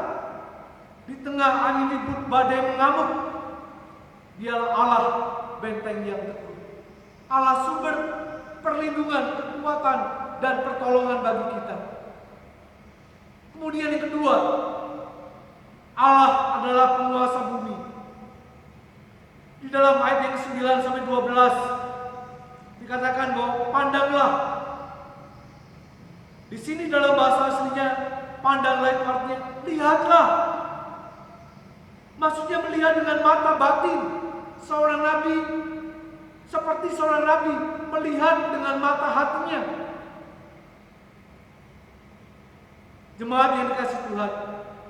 di tengah angin ribut badai mengamuk. Dialah Allah benteng yang teguh, Allah sumber perlindungan, kekuatan, dan pertolongan bagi kita. Kemudian yang kedua, Allah adalah penguasa bumi. Di dalam ayat yang 9 sampai 12 dikatakan bahwa pandanglah. Di sini dalam bahasa aslinya pandanglah itu artinya lihatlah. Maksudnya melihat dengan mata batin. Seorang nabi seperti seorang nabi melihat dengan mata hatinya. Jemaat yang dikasihi Tuhan,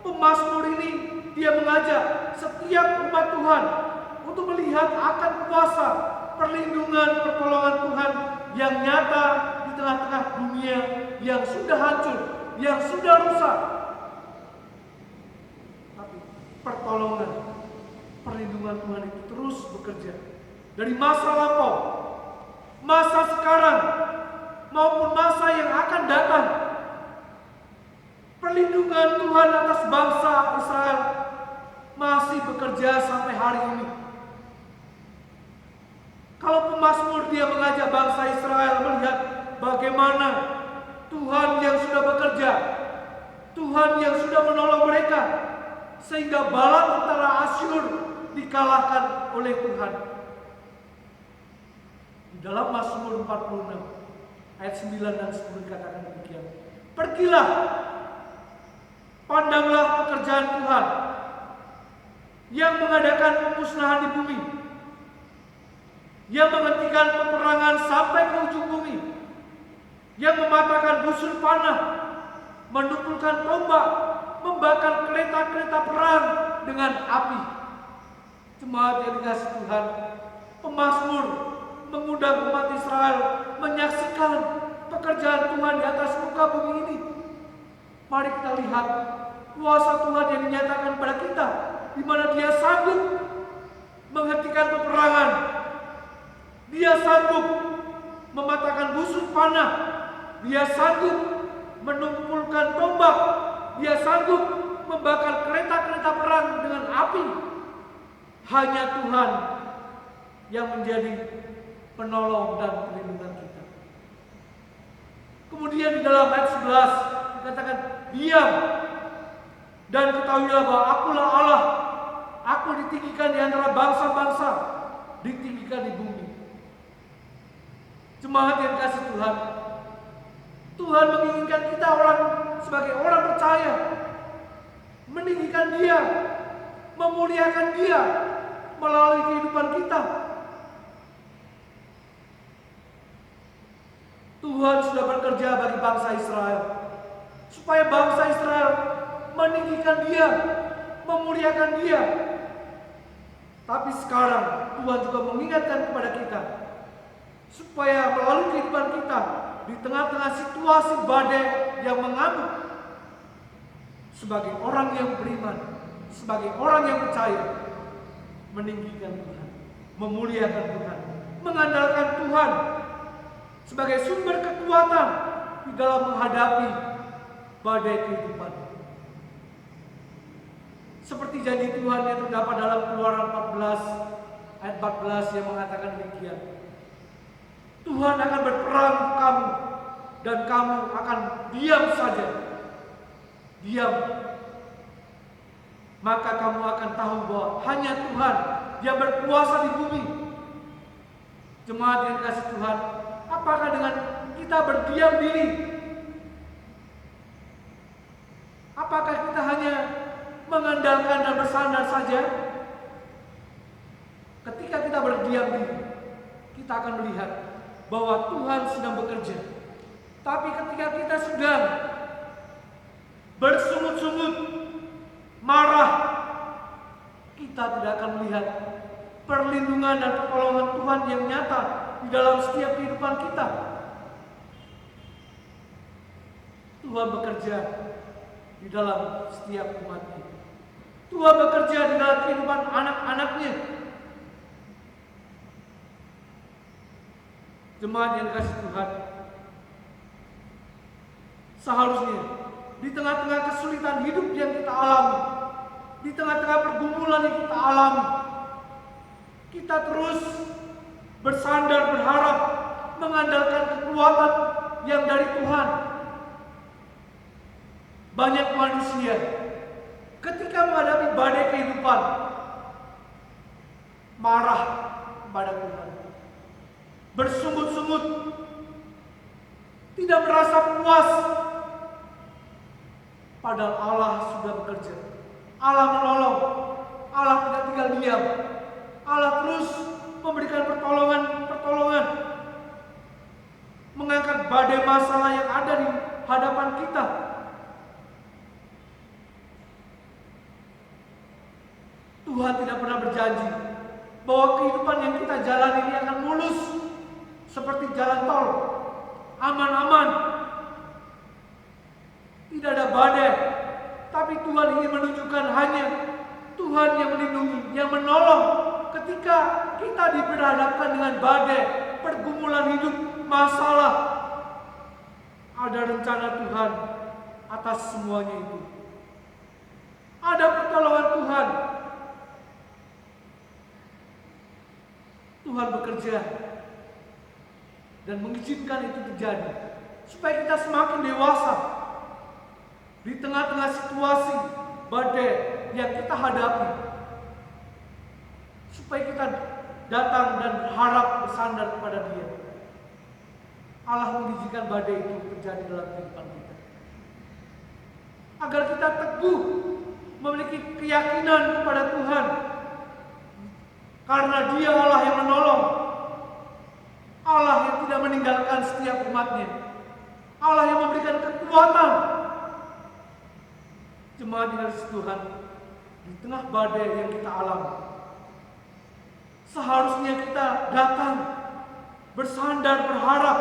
pemazmur ini dia mengajak setiap umat Tuhan untuk melihat akan kuasa, perlindungan, pertolongan Tuhan yang nyata, di tengah-tengah dunia yang sudah hancur, yang sudah rusak. Tapi pertolongan, perlindungan Tuhan itu terus bekerja. Dari masa lampau, masa sekarang, maupun masa yang akan datang. Perlindungan Tuhan atas bangsa Israel masih bekerja sampai hari ini. Kalau pemazmur dia mengajak bangsa Israel melihat bagaimana Tuhan yang sudah bekerja, Tuhan yang sudah menolong mereka, sehingga bala tentara Asyur dikalahkan oleh Tuhan. Di dalam Mazmur 46 ayat 9 dan 10 dikatakan demikian. Pergilah, pandanglah pekerjaan Tuhan yang mengadakan pemusnahan di bumi, yang menghentikan peperangan sampai ke ujung bumi, yang mematahkan busur panah, menumpulkan tombak, membakar kereta-kereta perang dengan api. Jemaat yang dikasihi Tuhan, pemazmur mengundang umat Israel menyaksikan pekerjaan Tuhan di atas muka bumi ini. Mari kita lihat kuasa Tuhan yang dinyatakan pada kita, di mana Dia sanggup menghentikan peperangan, Dia sanggup mematahkan busur panah, Dia sanggup menumpulkan tombak, Dia sanggup membakar kereta-kereta perang dengan api. Hanya Tuhan yang menjadi penolong dan perlindungan kita. Kemudian di dalam ayat 11 dikatakan, diam dan ketahuilah bahwa akulah Allah. Aku ditinggikan di antara bangsa-bangsa, ditinggikan di bumi. Jemaat yang kasih Tuhan, Tuhan menginginkan kita sebagai orang percaya meninggikan Dia, memuliakan Dia melalui kehidupan kita. Tuhan sudah bekerja bagi bangsa Israel, supaya bangsa Israel meninggikan Dia, memuliakan Dia. Tapi sekarang Tuhan juga mengingatkan kepada kita, supaya melalui kehidupan kita di tengah-tengah situasi badai yang mengamuk, sebagai orang yang beriman, sebagai orang yang percaya, meninggikan Tuhan, memuliakan Tuhan, mengandalkan Tuhan sebagai sumber kekuatan di dalam menghadapi badai kehidupan. Seperti janji Tuhan yang terdapat dalam Keluaran 14 ayat 14 yang mengatakan demikian. Tuhan akan berperang untuk kamu dan kamu akan diam saja. Diam. Maka kamu akan tahu bahwa hanya Tuhan yang berkuasa di bumi. Jemaat yang dikasihi Tuhan, apakah dengan kita berdiam diri? Apakah kita hanya mengandalkan dan bersandar saja? Ketika kita berdiam diri, kita akan melihat bahwa Tuhan sedang bekerja. Tapi ketika kita sedang bersungut-sungut, marah, kita tidak akan melihat perlindungan dan pertolongan Tuhan yang nyata di dalam setiap kehidupan kita. Tuhan bekerja di dalam setiap umat-Nya. Tuhan bekerja di dalam kehidupan anak-anak-Nya. Jemaat yang dikasihi Tuhan, seharusnya di tengah-tengah kesulitan hidup yang kita alami, di tengah-tengah pergumulan yang kita alami, kita terus bersandar, berharap, mengandalkan kekuatan yang dari Tuhan. Banyak manusia ketika menghadapi badai kehidupan marah kepada Tuhan, bersungut-sungut, tidak merasa puas. Padahal Allah sudah bekerja, Allah menolong, Allah tidak tinggal diam, Allah terus memberikan pertolongan, mengangkat badai masalah yang ada di hadapan kita. Tuhan tidak pernah berjanji bahwa kehidupan yang kita jalani ini akan mulus seperti jalan tol, aman-aman. Tidak ada badai, tapi Tuhan ingin menunjukkan hanya Tuhan yang melindungi, yang menolong ketika kita diperhadapkan dengan badai, pergumulan hidup, masalah. Ada rencana Tuhan atas semuanya itu. Ada pertolongan Tuhan. Tuhan bekerja dan mengizinkan itu terjadi supaya kita semakin dewasa di tengah-tengah situasi badai yang kita hadapi, supaya kita datang dan berharap bersandar kepada Dia. Allah mengizinkan badai itu terjadi dalam kehidupan kita agar kita teguh memiliki keyakinan kepada Tuhan, karena Dia Allah yang menolong, Allah yang tidak meninggalkan setiap umatnya, Allah yang memberikan kekuatan. Jemaat yang dikasihi Tuhan, di tengah badai yang kita alami, seharusnya kita datang bersandar, berharap.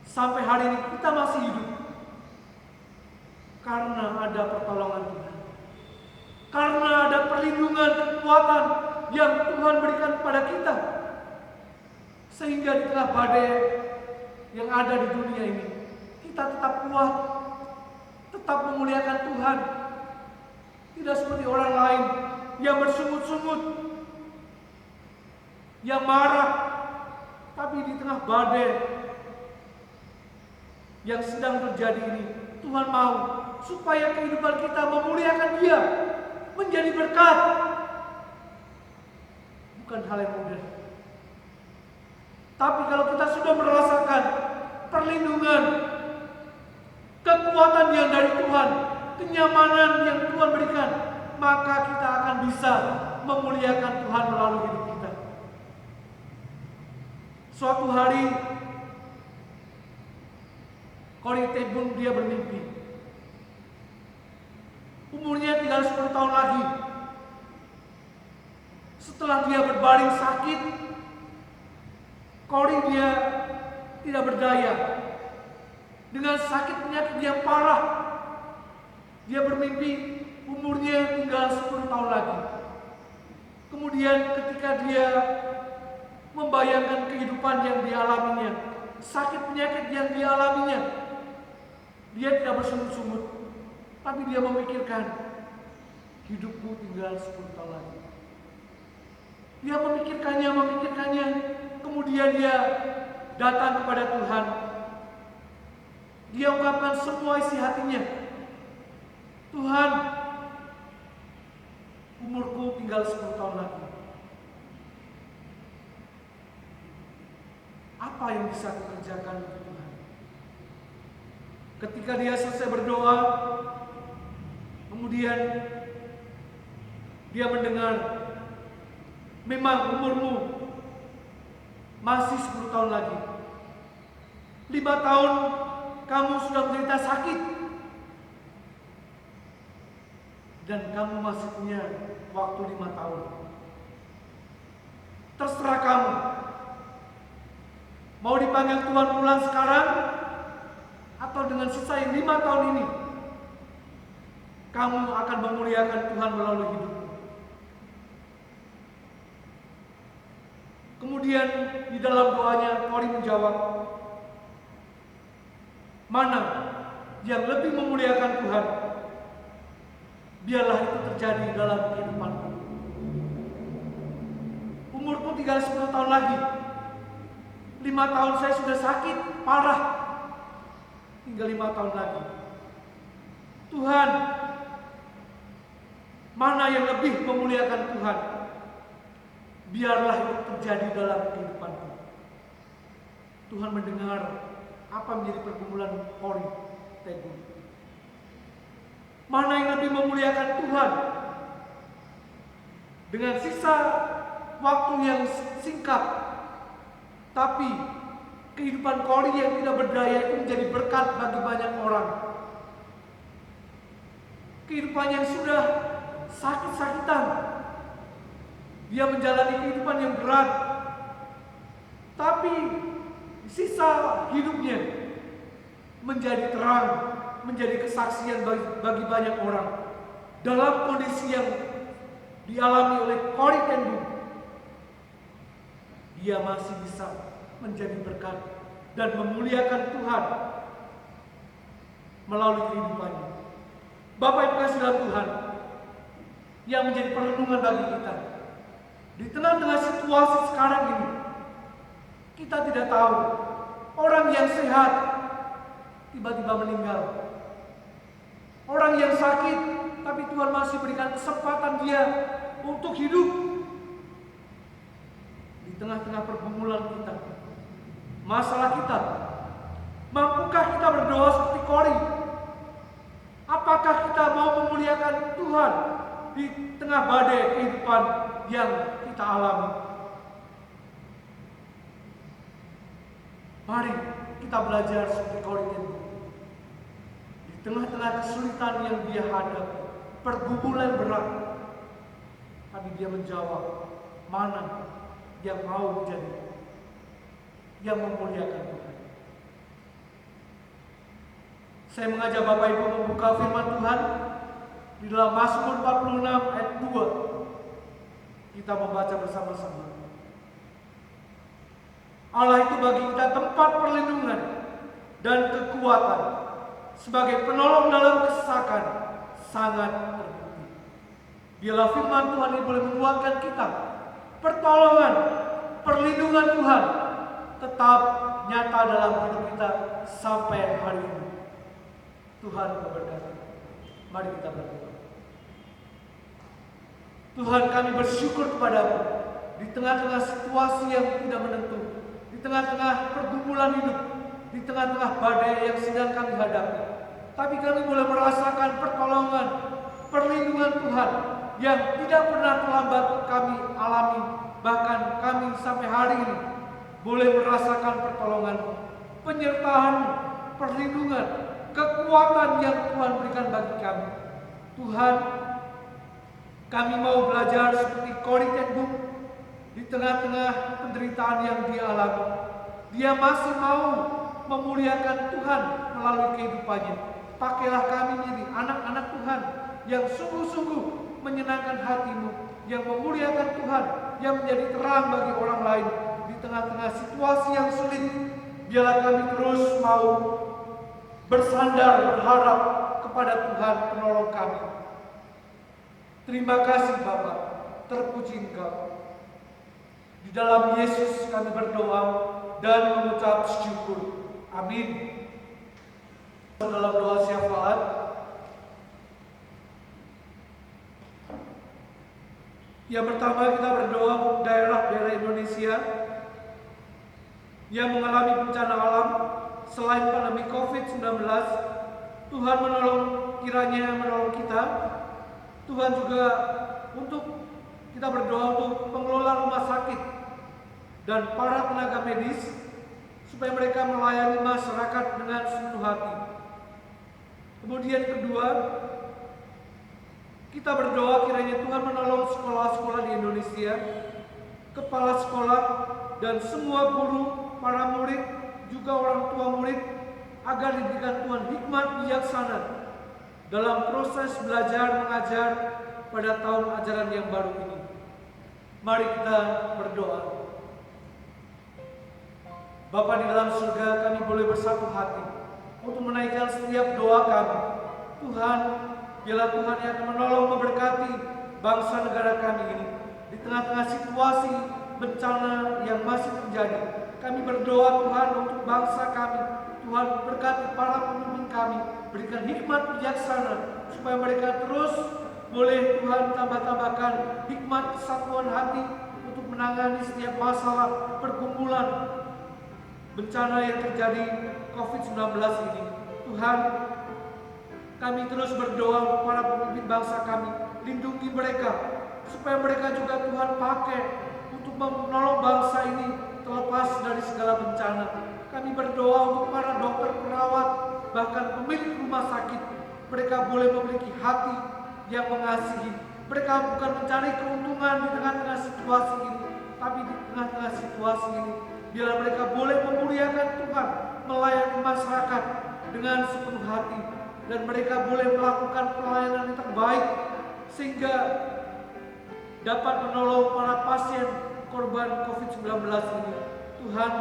Sampai hari ini kita masih hidup karena ada pertolongan Tuhan, karena ada perlindungan, kekuatan yang Tuhan berikan kepada kita, sehingga di tengah badai yang ada di dunia ini kita tetap kuat, tetap memuliakan Tuhan. Tidak seperti orang lain yang bersungut-sungut, yang marah, tapi di tengah badai yang sedang terjadi ini, Tuhan mau supaya kehidupan kita memuliakan Dia, menjadi berkat. Bukan hal yang mudah. Tapi kalau kita sudah merasakan perlindungan, kekuatan yang dari Tuhan, kenyamanan yang Tuhan berikan, maka kita akan bisa memuliakan Tuhan melalui hidup kita. Suatu hari Corrie ten Boom dia bermimpi. Umurnya tinggal 10 tahun lagi. Setelah dia berbaring sakit, Corrie dia tidak berdaya. Dengan sakit penyakit yang parah, dia bermimpi umurnya tinggal 10 tahun lagi. Kemudian ketika dia membayangkan kehidupan yang dialaminya, sakit penyakit yang dialaminya, dia tidak bersungut-sungut, tapi dia memikirkan, hidupku tinggal 10 tahun lagi. Dia memikirkannya, kemudian dia datang kepada Tuhan. Dia ungkapkan semua isi hatinya. Tuhan, umurku tinggal 10 tahun lagi. Apa yang bisa aku kerjakan untuk Tuhan? Ketika dia selesai berdoa, kemudian dia mendengar, memang umurmu masih 10 tahun lagi. 5 tahun kamu sudah menderita sakit, dan kamu masih punya waktu 5 tahun. Terserah kamu. Mau dipanggil Tuhan pulang sekarang, atau dengan sisa yang 5 tahun ini, kamu akan memuliakan Tuhan melalui hidupmu. Kemudian di dalam doanya Corrie menjawab, mana yang lebih memuliakan Tuhan, biarlah itu terjadi dalam kehidupanku. Umurku tinggal 10 tahun lagi. 5 tahun saya sudah sakit parah, tinggal 5 tahun lagi. Tuhan, mana yang lebih memuliakan Tuhan, biarlah itu terjadi dalam kehidupanku. Tuhan mendengar apa menjadi pergumulan Corrie ten Boom. Mana yang lebih memuliakan Tuhan, dengan sisa waktu yang singkat, tapi kehidupan Corrie yang tidak berdaya itu menjadi berkat bagi banyak orang. Kehidupan yang sudah sakit-sakitan, dia menjalani kehidupan yang berat, tapi sisa hidupnya menjadi terang, menjadi kesaksian bagi banyak orang dalam kondisi yang dialami oleh Corrie ten Boom. Dia masih bisa menjadi berkat dan memuliakan Tuhan melalui kehidupannya. Bapak Ibu kasih dalam Tuhan, yang menjadi perenungan bagi kita di tengah-tengah situasi sekarang ini, kita tidak tahu orang yang sehat tiba-tiba meninggal, orang yang sakit tapi Tuhan masih berikan kesempatan dia untuk hidup. Di tengah-tengah pergumulan kita, masalah kita, mampukah kita berdoa seperti Corrie? Apakah kita mau memuliakan Tuhan di tengah badai kehidupan yang kita alami? Mari kita belajar seperti Corrie ten Boom. Di tengah-tengah kesulitan yang dia hadapi, pergumulan berat, tapi dia menjawab, mana yang mau menjadi, yang memuliakan Tuhan. Saya mengajak Bapak Ibu membuka firman Tuhan di dalam Mazmur 46 ayat 2. Kita membaca bersama-sama. Allah itu bagi kita tempat perlindungan dan kekuatan, sebagai penolong dalam kesesakan, sangat terbukti. Biarlah firman Tuhan ini boleh menguatkan kita. Pertolongan, perlindungan Tuhan tetap nyata dalam hidup kita sampai hari ini. Tuhan memberkati. Mari kita berdoa. Tuhan, kami bersyukur kepadamu di tengah-tengah situasi yang tidak menentu, di tengah-tengah pergumulan hidup, di tengah-tengah badai yang sedang kami hadapi. Tapi kami boleh merasakan pertolongan, perlindungan Tuhan yang tidak pernah terlambat kami alami. Bahkan kami sampai hari ini boleh merasakan pertolongan, penyertaan, perlindungan, kekuatan yang Tuhan berikan bagi kami. Tuhan, kami mau belajar seperti Corrie ten Boom di tengah-tengah penderitaan yang dia alami. Dia masih mau memuliakan Tuhan melalui kehidupannya. Pakailah kami menjadi anak-anak Tuhan yang sungguh-sungguh menyenangkan hati-Mu, yang memuliakan Tuhan, yang menjadi terang bagi orang lain di tengah-tengah situasi yang sulit. Biarlah kami terus mau bersandar, berharap kepada Tuhan penolong kami. Terima kasih Bapa, terpuji Engkau. Di dalam Yesus kami berdoa dan mengucap syukur. Amin. Dalam doa syafaat, yang pertama kita berdoa untuk daerah-daerah Indonesia yang mengalami bencana alam selain pandemi COVID-19. Tuhan kiranya menolong kita. Tuhan juga untuk kita berdoa untuk pengelola rumah sakit dan para tenaga medis supaya mereka melayani masyarakat dengan sepenuh hati. Kemudian kedua, kita berdoa kiranya Tuhan menolong sekolah-sekolah di Indonesia, kepala sekolah dan semua guru, para murid, juga orang tua murid, agar diberikan Tuhan hikmat bijaksana dalam proses belajar mengajar pada tahun ajaran yang baru ini. Mari kita berdoa. Bapa di dalam surga, kami boleh bersatu hati untuk menaikkan setiap doa kami. Tuhan, biarlah Tuhan yang akan menolong memberkati bangsa negara kami ini di tengah-tengah situasi bencana yang masih terjadi. Kami berdoa Tuhan untuk bangsa kami. Tuhan berkati para pemimpin kami, berikan hikmat bijaksana supaya mereka terus boleh Tuhan tambah-tambahkan hikmat kesatuan hati untuk menangani setiap masalah pergumulan bencana yang terjadi COVID-19 ini. Tuhan, kami terus berdoa untuk para pemimpin bangsa kami, lindungi mereka supaya mereka juga Tuhan pakai untuk menolong bangsa ini terlepas dari segala bencana. Kami berdoa untuk para dokter, perawat, bahkan pemilik rumah sakit. Mereka boleh memiliki hati yang mengasihi. Mereka bukan mencari keuntungan di tengah-tengah situasi ini, tapi di tengah-tengah situasi ini Biarlah mereka boleh memuliakan Tuhan, melayani masyarakat dengan sepenuh hati, dan mereka boleh melakukan pelayanan yang terbaik sehingga dapat menolong para pasien korban COVID-19 ini. Tuhan,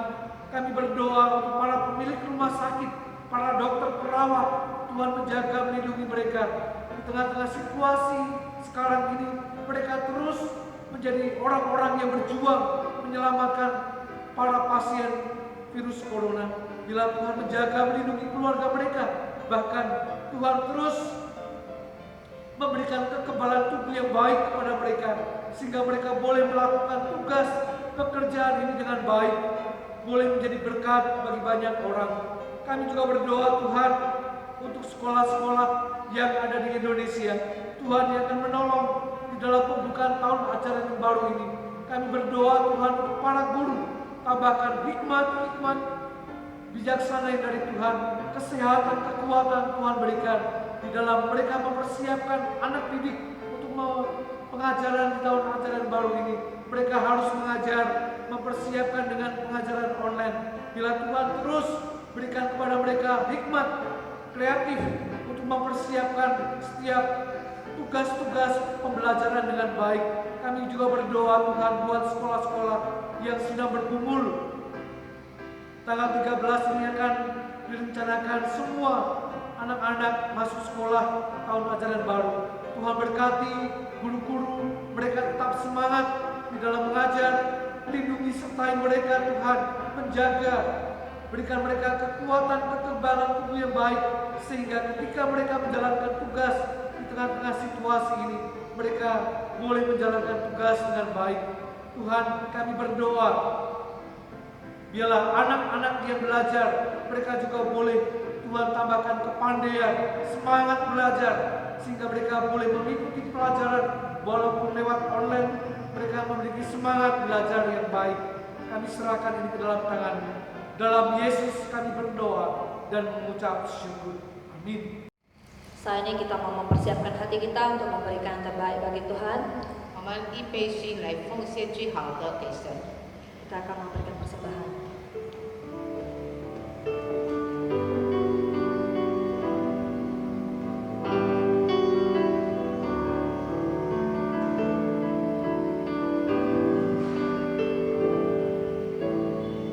kami berdoa untuk para pemilik rumah sakit, para dokter perawat, Tuhan menjaga melindungi mereka di tengah-tengah situasi sekarang ini. Mereka terus menjadi orang-orang yang berjuang menyelamatkan para pasien virus corona. Bila Tuhan menjaga melindungi keluarga mereka, bahkan Tuhan terus memberikan kekebalan tubuh yang baik kepada mereka, sehingga mereka boleh melakukan tugas pekerjaan ini dengan baik, boleh menjadi berkat bagi banyak orang. Kami juga berdoa Tuhan untuk sekolah-sekolah yang ada di Indonesia. Tuhan yang akan menolong di dalam pembukaan tahun ajaran yang baru ini. Kami berdoa Tuhan untuk para guru, tambahkan hikmat bijaksana yang dari Tuhan, kesehatan, kekuatan Tuhan berikan di dalam mereka mempersiapkan anak didik untuk pengajaran di tahun ajaran baru ini. Mereka harus mengajar, mempersiapkan dengan pengajaran online. Bila Tuhan terus berikan kepada mereka hikmat, kreatif untuk mempersiapkan setiap tugas-tugas pembelajaran dengan baik. Kami juga berdoa Tuhan buat sekolah-sekolah yang sedang bergumul. Tanggal 13 ini akan direncanakan semua anak-anak masuk sekolah tahun ajaran baru. Tuhan berkati guru-guru, mereka tetap semangat di dalam mengajar. Lindungi sertai mereka Tuhan, menjaga, berikan mereka kekuatan, kekebalan tubuh yang baik, sehingga ketika mereka menjalankan tugas di tengah-tengah situasi ini, mereka boleh menjalankan tugas dengan baik. Tuhan, kami berdoa, biarlah anak-anak yang belajar, mereka juga boleh Tuhan tambahkan kepandaian, semangat belajar, sehingga mereka boleh mengikuti pelajaran walaupun lewat online. Mereka memiliki semangat belajar yang baik. Kami serahkan ini ke dalam tangan-Mu. Dalam Yesus kami berdoa dan mengucap syukur. Amin. Saat ini kita mau mempersiapkan hati kita untuk memberikan yang terbaik bagi Tuhan. 我们预备心来奉献最好的给神。 Kita akan memberikan persembahan.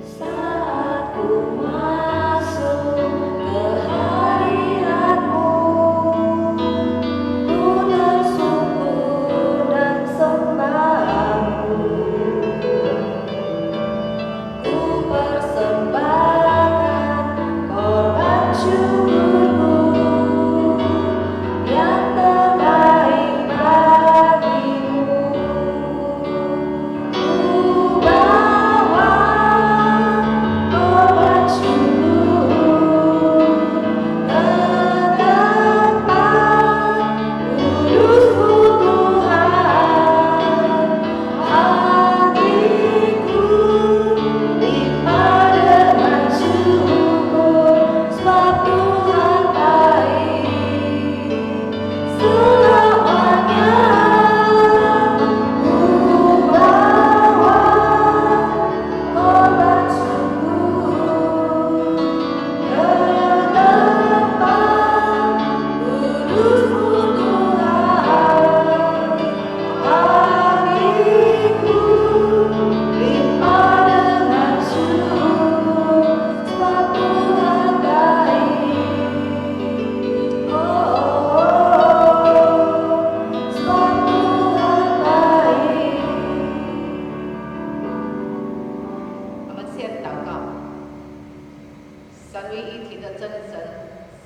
Saat ku masuk ke hadirat-Mu, ku tersungkur dan sembah-Mu. Ku persembahkan korban syukur-Mu yang terbaik bagi-Mu. Ku bawa korban syukur ke tempat kudus-Mu Tuhan. Hatiku limpah dengan syukur, sebab Tuhan baik selamanya. Ku bawa korban syukur ke tempat kudus-Mu Tuhan. Hatiku limpah dengan syukur, sebab Tuhan baik. Sebab Tuhan baik. 我们先祷告，三位一体的真神，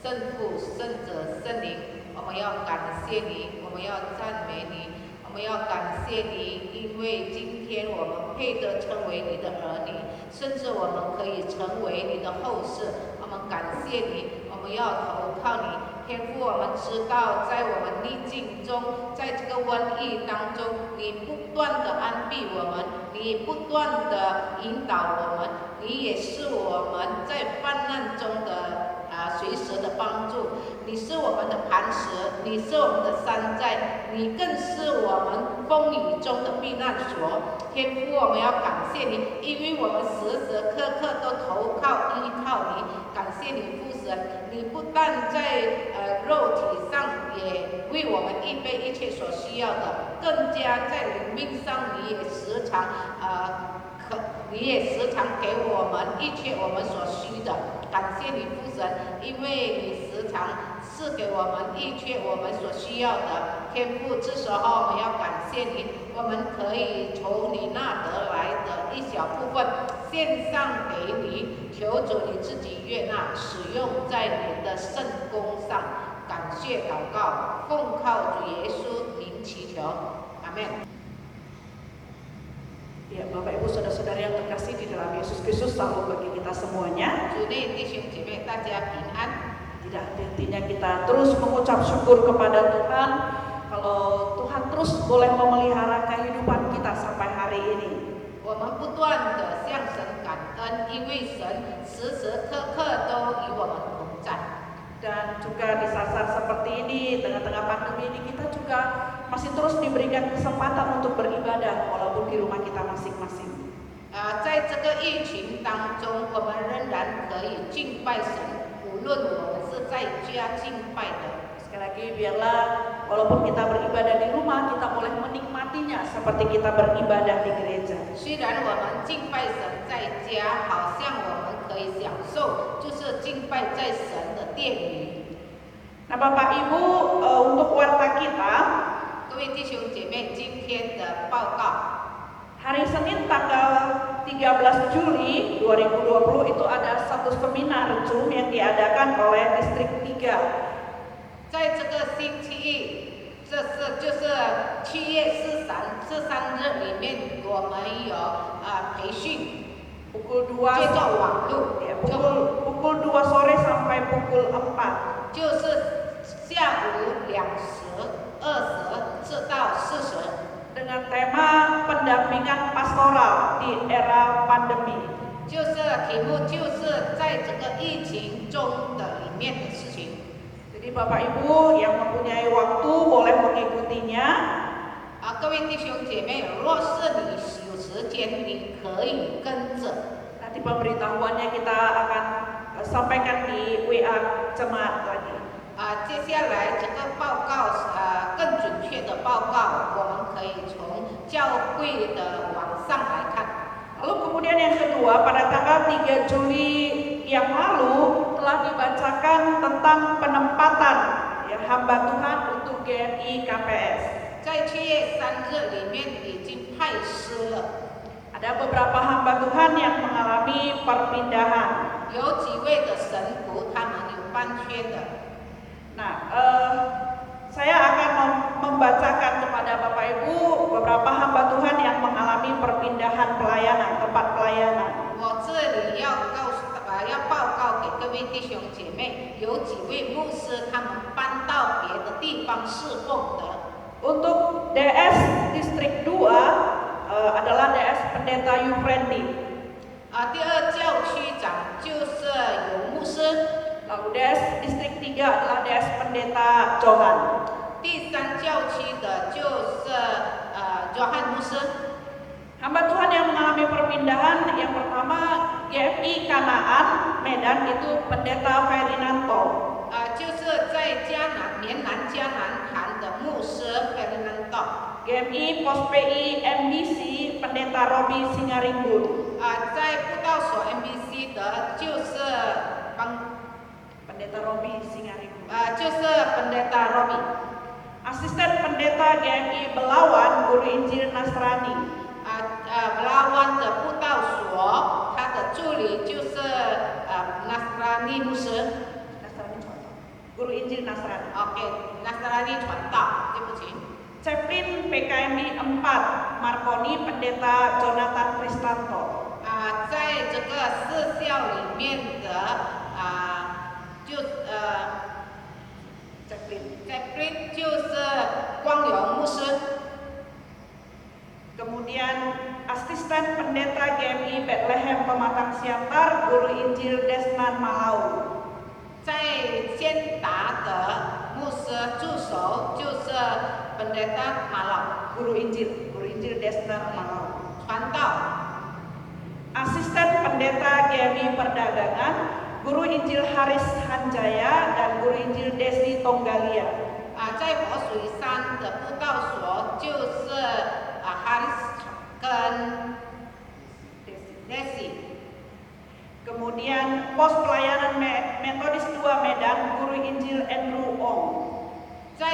圣父、圣子、圣灵，我们要感谢你，我们要赞美你，我们要感谢你，因为今天我们配得称为你的儿女，甚至我们可以成为你的后世。我们感谢你，我们要投靠你。天父，我们知道，在我们逆境中，在这个瘟疫当中，你不断的安庇我们，你不断的引导我们，你也是我们在患难中的随时的帮助。你是我们的磐石，你是我们的山寨，你更是我们风雨中的避难所。天父，我们要感谢你，因为我们时时刻刻都投靠依靠你。感谢你父神，你不但在肉体上也为我们预备一切所需要的，更加在灵命上你也时常给我们一切我们所需的。感谢你父神，因为你时常赐给我们一切我们所需要的。天父，这时候我们要感谢你，我们可以从你那得来的一小部分献上给你，求主你自己悦纳，使用在你的圣工上。感谢祷告，奉靠主耶稣名祈求，阿门。Ya, Bapak Ibu Saudara-saudara yang terkasih di dalam Yesus Kristus, salam bagi kita semuanya. 主内弟兄姐妹，大家平安。 Tidak henti-hentinya kita terus mengucap syukur kepada Tuhan kalau Tuhan terus boleh memelihara kehidupan kita sampai hari ini. 我们不断的向神感恩，因为神时时刻刻都与我们同在。 Dan juga di saat-saat seperti ini, tengah-tengah pandemi ini, kita juga masih terus diberikan kesempatan untuk beribadah walaupun di rumah kita masing-masing. 在这个疫情当中，我们仍然可以敬拜神，无论我们是在家敬拜的。 Sekali lagi, biarlah walaupun kita beribadah di rumah, kita boleh menikmatinya seperti kita beribadah di gereja. 虽然我们敬拜神在家，好像我们可以享受，就是敬拜在神的殿里。 Nah, Bapak Ibu, untuk warta kita, 各位弟兄姐妹，今天的报告。 hari Senin tanggal 13 Juli 2020 itu ada satu seminar Zoom yang diadakan oleh Distrik 3. 在这个星期一，就是7月13日里面，我们有培训， pukul 2 接着网络， ya, pukul 2 sore sampai pukul 4. 就是下午2时、20至到40。 dengan tema pendampingan pastoral di era pandemi. 就是题目就是在这个疫情中的里面的事情。 Jadi Bapak Ibu yang mempunyai waktu boleh mengikutinya. 各位弟兄姐妹，若是你有时间，你可以跟着。 Nanti pemberitahuannya kita akan sampaikan di WA jemaat lagi. 接下来这个报告更准确的报告，我们可以从教会的网上来看。 Lalu kemudian yang kedua, pada tanggal 3 Juli yang lalu telah dibacakan tentang penempatan ya, hamba Tuhan untuk GMI KPS. 在7月3日里面已经派师了， Ada beberapa hamba Tuhan yang mengalami perpindahan. 有几位的神仆他们有搬缺的。 Nah, saya akan membacakan kepada Bapak Ibu beberapa hamba Tuhan yang mengalami perpindahan pelayanan, tempat pelayanan. 我这里要报告给各位弟兄姐妹，有几位牧师他们搬到别的地方侍奉的。 Untuk DS Distrik 2 adalah DS Pendeta Yufrendi. 第二教区长就是有牧师。 Lalu DS Distrik 3 adalah DS Pendeta Johan. 第三教区的就是约翰牧师。 Hamba Tuhan yang mengalami perpindahan yang pertama GMI Kanaan Medan itu Pendeta Ferdinando. 就是在缅南迦南坛的牧师 Ferdinando。 GMI Pos PI MBC Pendeta Robi Singarimbun. 在布道所 MBC 的就是Pendeta Robi Singarimbun. 就是 Pendeta Robi。 Asisten Pendeta GMI Belawan Guru Injil Nasrani. Belawan 的布道所，他的助理就是Nasrani 牧师。 Guru Injil Nasrani. OK， Nasrani 传道，对不起。 Chaplain PKMI 4 Marconi Pendeta Jonathan Kristanto. 在这个四校里面的Chaplain 就是光荣牧师。 Kemudian Asisten Pendeta GMI Bethlehem Pematang Siantar Guru Injil Desnan Malau. 在先达的牧师助手就是 Pendeta Malau, Guru Injil Dester Malau. 传道。 Asisten Pendeta GMI Perdagangan, Guru Injil Haris Hanjaya dan Guru Injil Desi Tonggalia. 在活水山的布道所就是Haris 跟 Desi。 Kemudian pos pelayanan Metodis 2 Medan, Guru Injil Andrew Ong. 在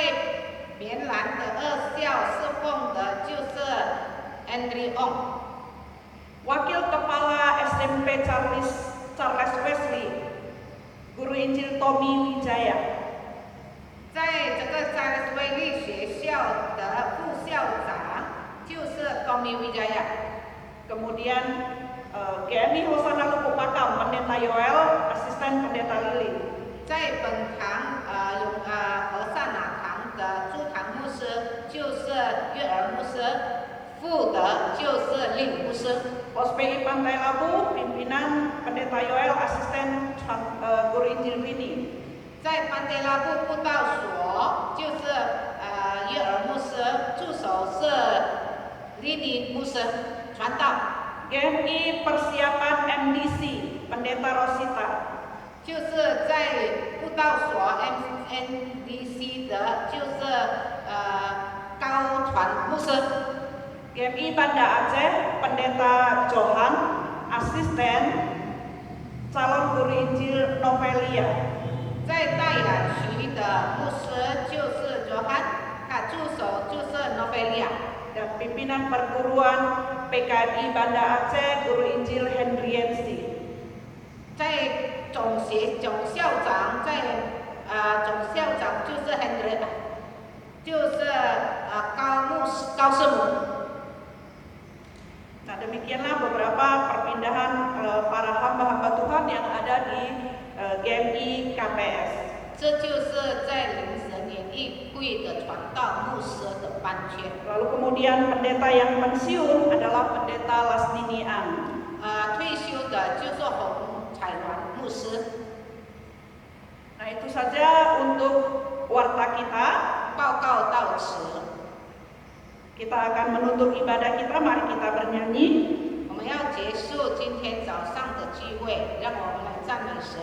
棉兰的二校侍奉的就是 Andrew Ong。 Wakil Kepala SMP Charles Wesley, Guru Injil Tommy Wijaya. 在这个加勒斯威利学校的副校长就是 Tommy Wijaya。 Kemudian GMI Hosana Lukupakam, Pendeta Yoel, Asisten Pendeta Lili. 在本堂和善哪堂的驻堂牧师就是月儿牧师，副的就是令牧师。 Pos PI Pantai Labu, pimpinan Pendeta Yoel, Asisten Guru Injil Rini. 在班德拉布布道所就是月儿牧师，助手是莉妮牧师，传道。 GMI Persiapan MDC, Pendeta Rosita. 就是在布道所 MNDC 的，就是高传牧师。 GMI Banda Aceh, Pendeta Johan, Asisten Calon Guru Injil Novelia. 在大雅区的牧师就是Johan，他助手就是 Novelia。 Dan pimpinan perguruan PKI Banda Aceh, Guru Injil Hendriensi. 在总校长就是 Hendry， 就是高师母。 Nah, demikianlah beberapa perpindahan para hamba-hamba Tuhan yang ada di GMI KPS. 这就是在灵神联谊会的传道牧师的班圈。 Lalu kemudian pendeta yang pensiun adalah Pendeta Lasnini An. 退休的就是洪彩鸾牧师。 Nah, itu saja untuk warta kita. 报告到此， Kita akan menutup ibadah kita, mari kita bernyanyi. 我们要结束今天早上的聚会，让我们来赞美神。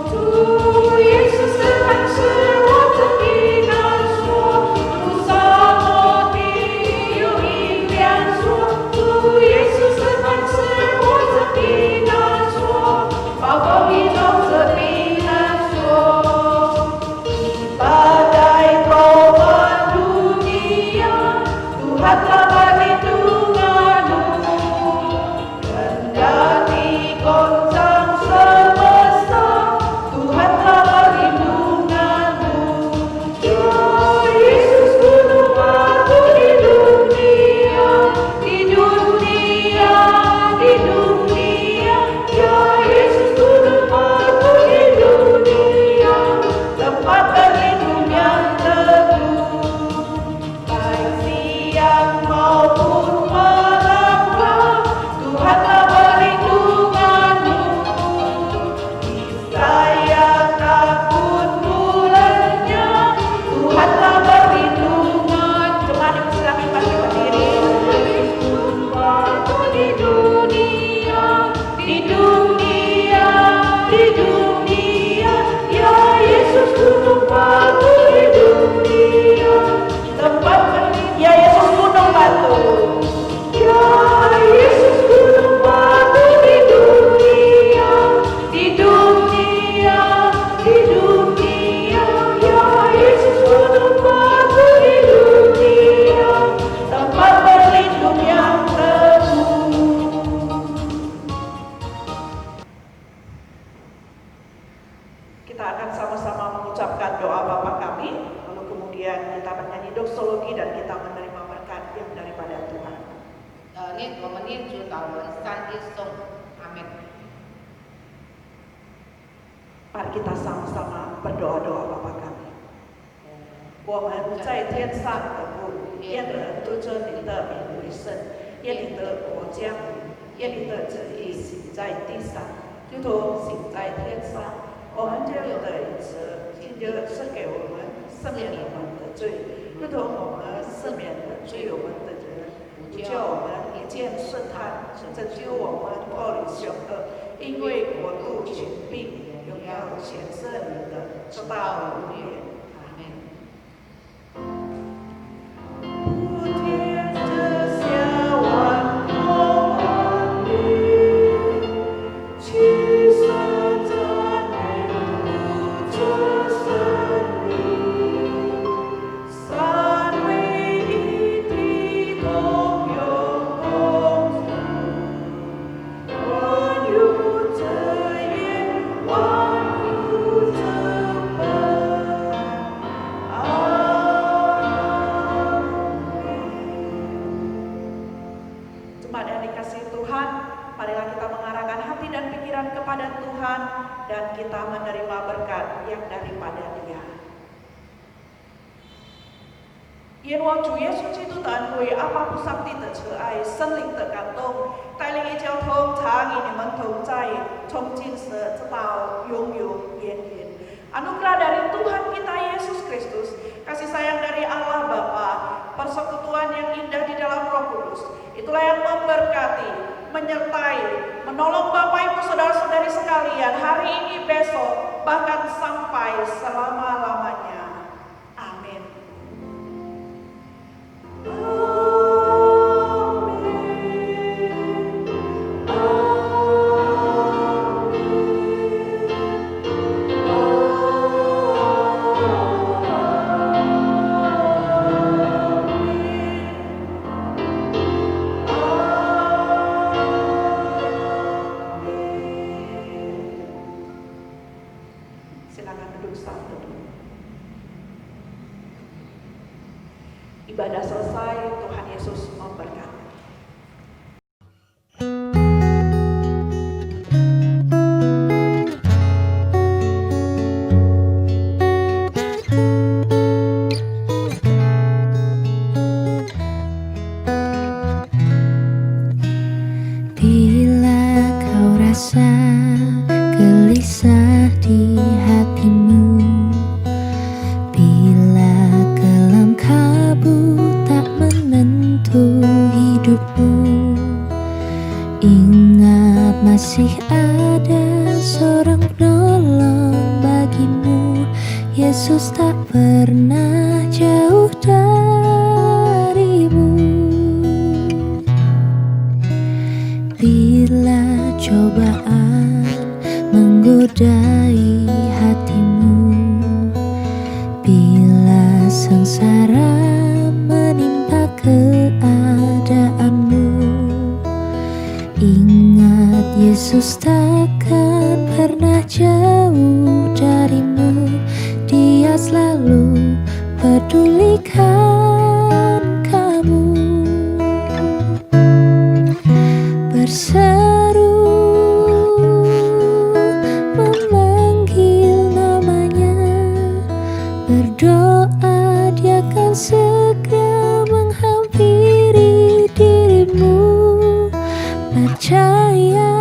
主耶稣。doksologi dan kita menerima berkat yang daripada Tuhan. 我们念主祷文三一颂，阿门。 Mari kita sama-sama berdoa-doa Bapa kami. 我们在天上的父，愿人都尊你的名为圣，愿你的国降临，愿你的旨意行在地上，如同行在天上。我们这有的饮食，今日赐给我们，赦免我们的罪，如同我们赦免了罪我们的人，不叫我们一见试探，拯救我们脱离凶恶，因为国度、权柄、荣耀全是你的，直到永远。阿门。普天之下，万国万民，齐声赞美主这圣名，三位一体同有共主，万有遮掩，万物遮本。Jemaat yang dikasihi Tuhan, marilah kita mengarahkan hati dan pikiran kepada Tuhan dan kita menerima berkat yang daripada Dia. 愿我主耶稣基督的恩惠、阿爸父上帝的慈爱、圣灵的感动，带领一交通常与你们同在，从今时直到永永远远。Anugerah dari Tuhan kita Yesus Kristus, kasih sayang dari Allah Bapa, persekutuan yang indah di dalam Roh Kudus, itulah yang memberkati, menyertai, menolong Bapak Ibu Saudara-saudari sekalian hari ini, besok, bahkan sampai selama-lamanya. Amin. Silakan duduk satu. Ibadah selesai, Tuhan Yesus memberkati. Bila kau rasa gelisah di hatimu, bila kelam kabut tak menentu hidupmu, ingat masih ada seorang penolong bagimu. Yesus tak pernah jauh darimu. Bila cobaan menggodai hatimu, bila sengsara menimpa keadaanmu, ingat Yesus takkan pernah jauh darimu. Dia selalu pedulikan kamu. Berseru memanggil namanya, berdoa dia akan segera menghampiri dirimu. Percaya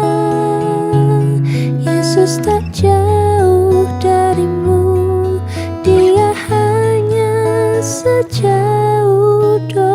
Yesus tak jauh darimu, dia hanya sejauh doa.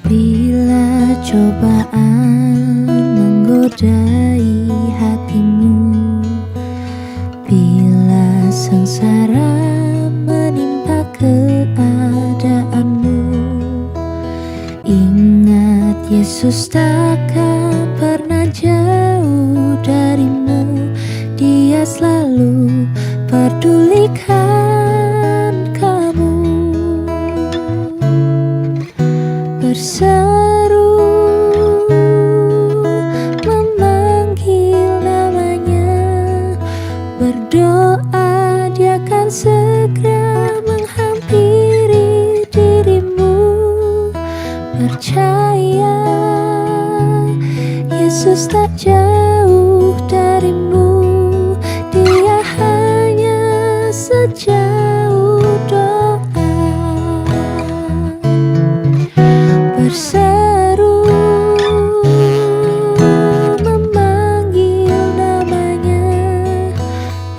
Bila cobaan menggodai hatimu, bila sengsara Yesus takkan pernah jauh darimu. Dia selalu pedulikan kamu. Berseru memanggil namanya, berdoa dia akan segera menghampiri dirimu. Percaya Yesus tak jauh darimu. Dia hanya sejauh doa. Berseru memanggil namanya,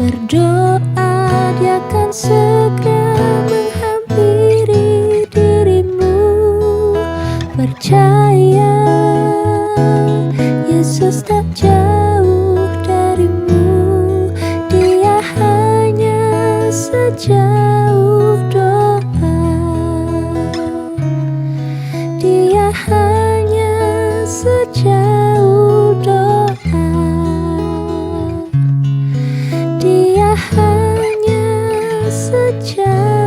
berdoa dia akan segera menghampiri dirimu. Percaya Yesus tak jauh darimu. Dia hanya sejauh doa. Dia hanya sejauh doa. Dia hanya sejauh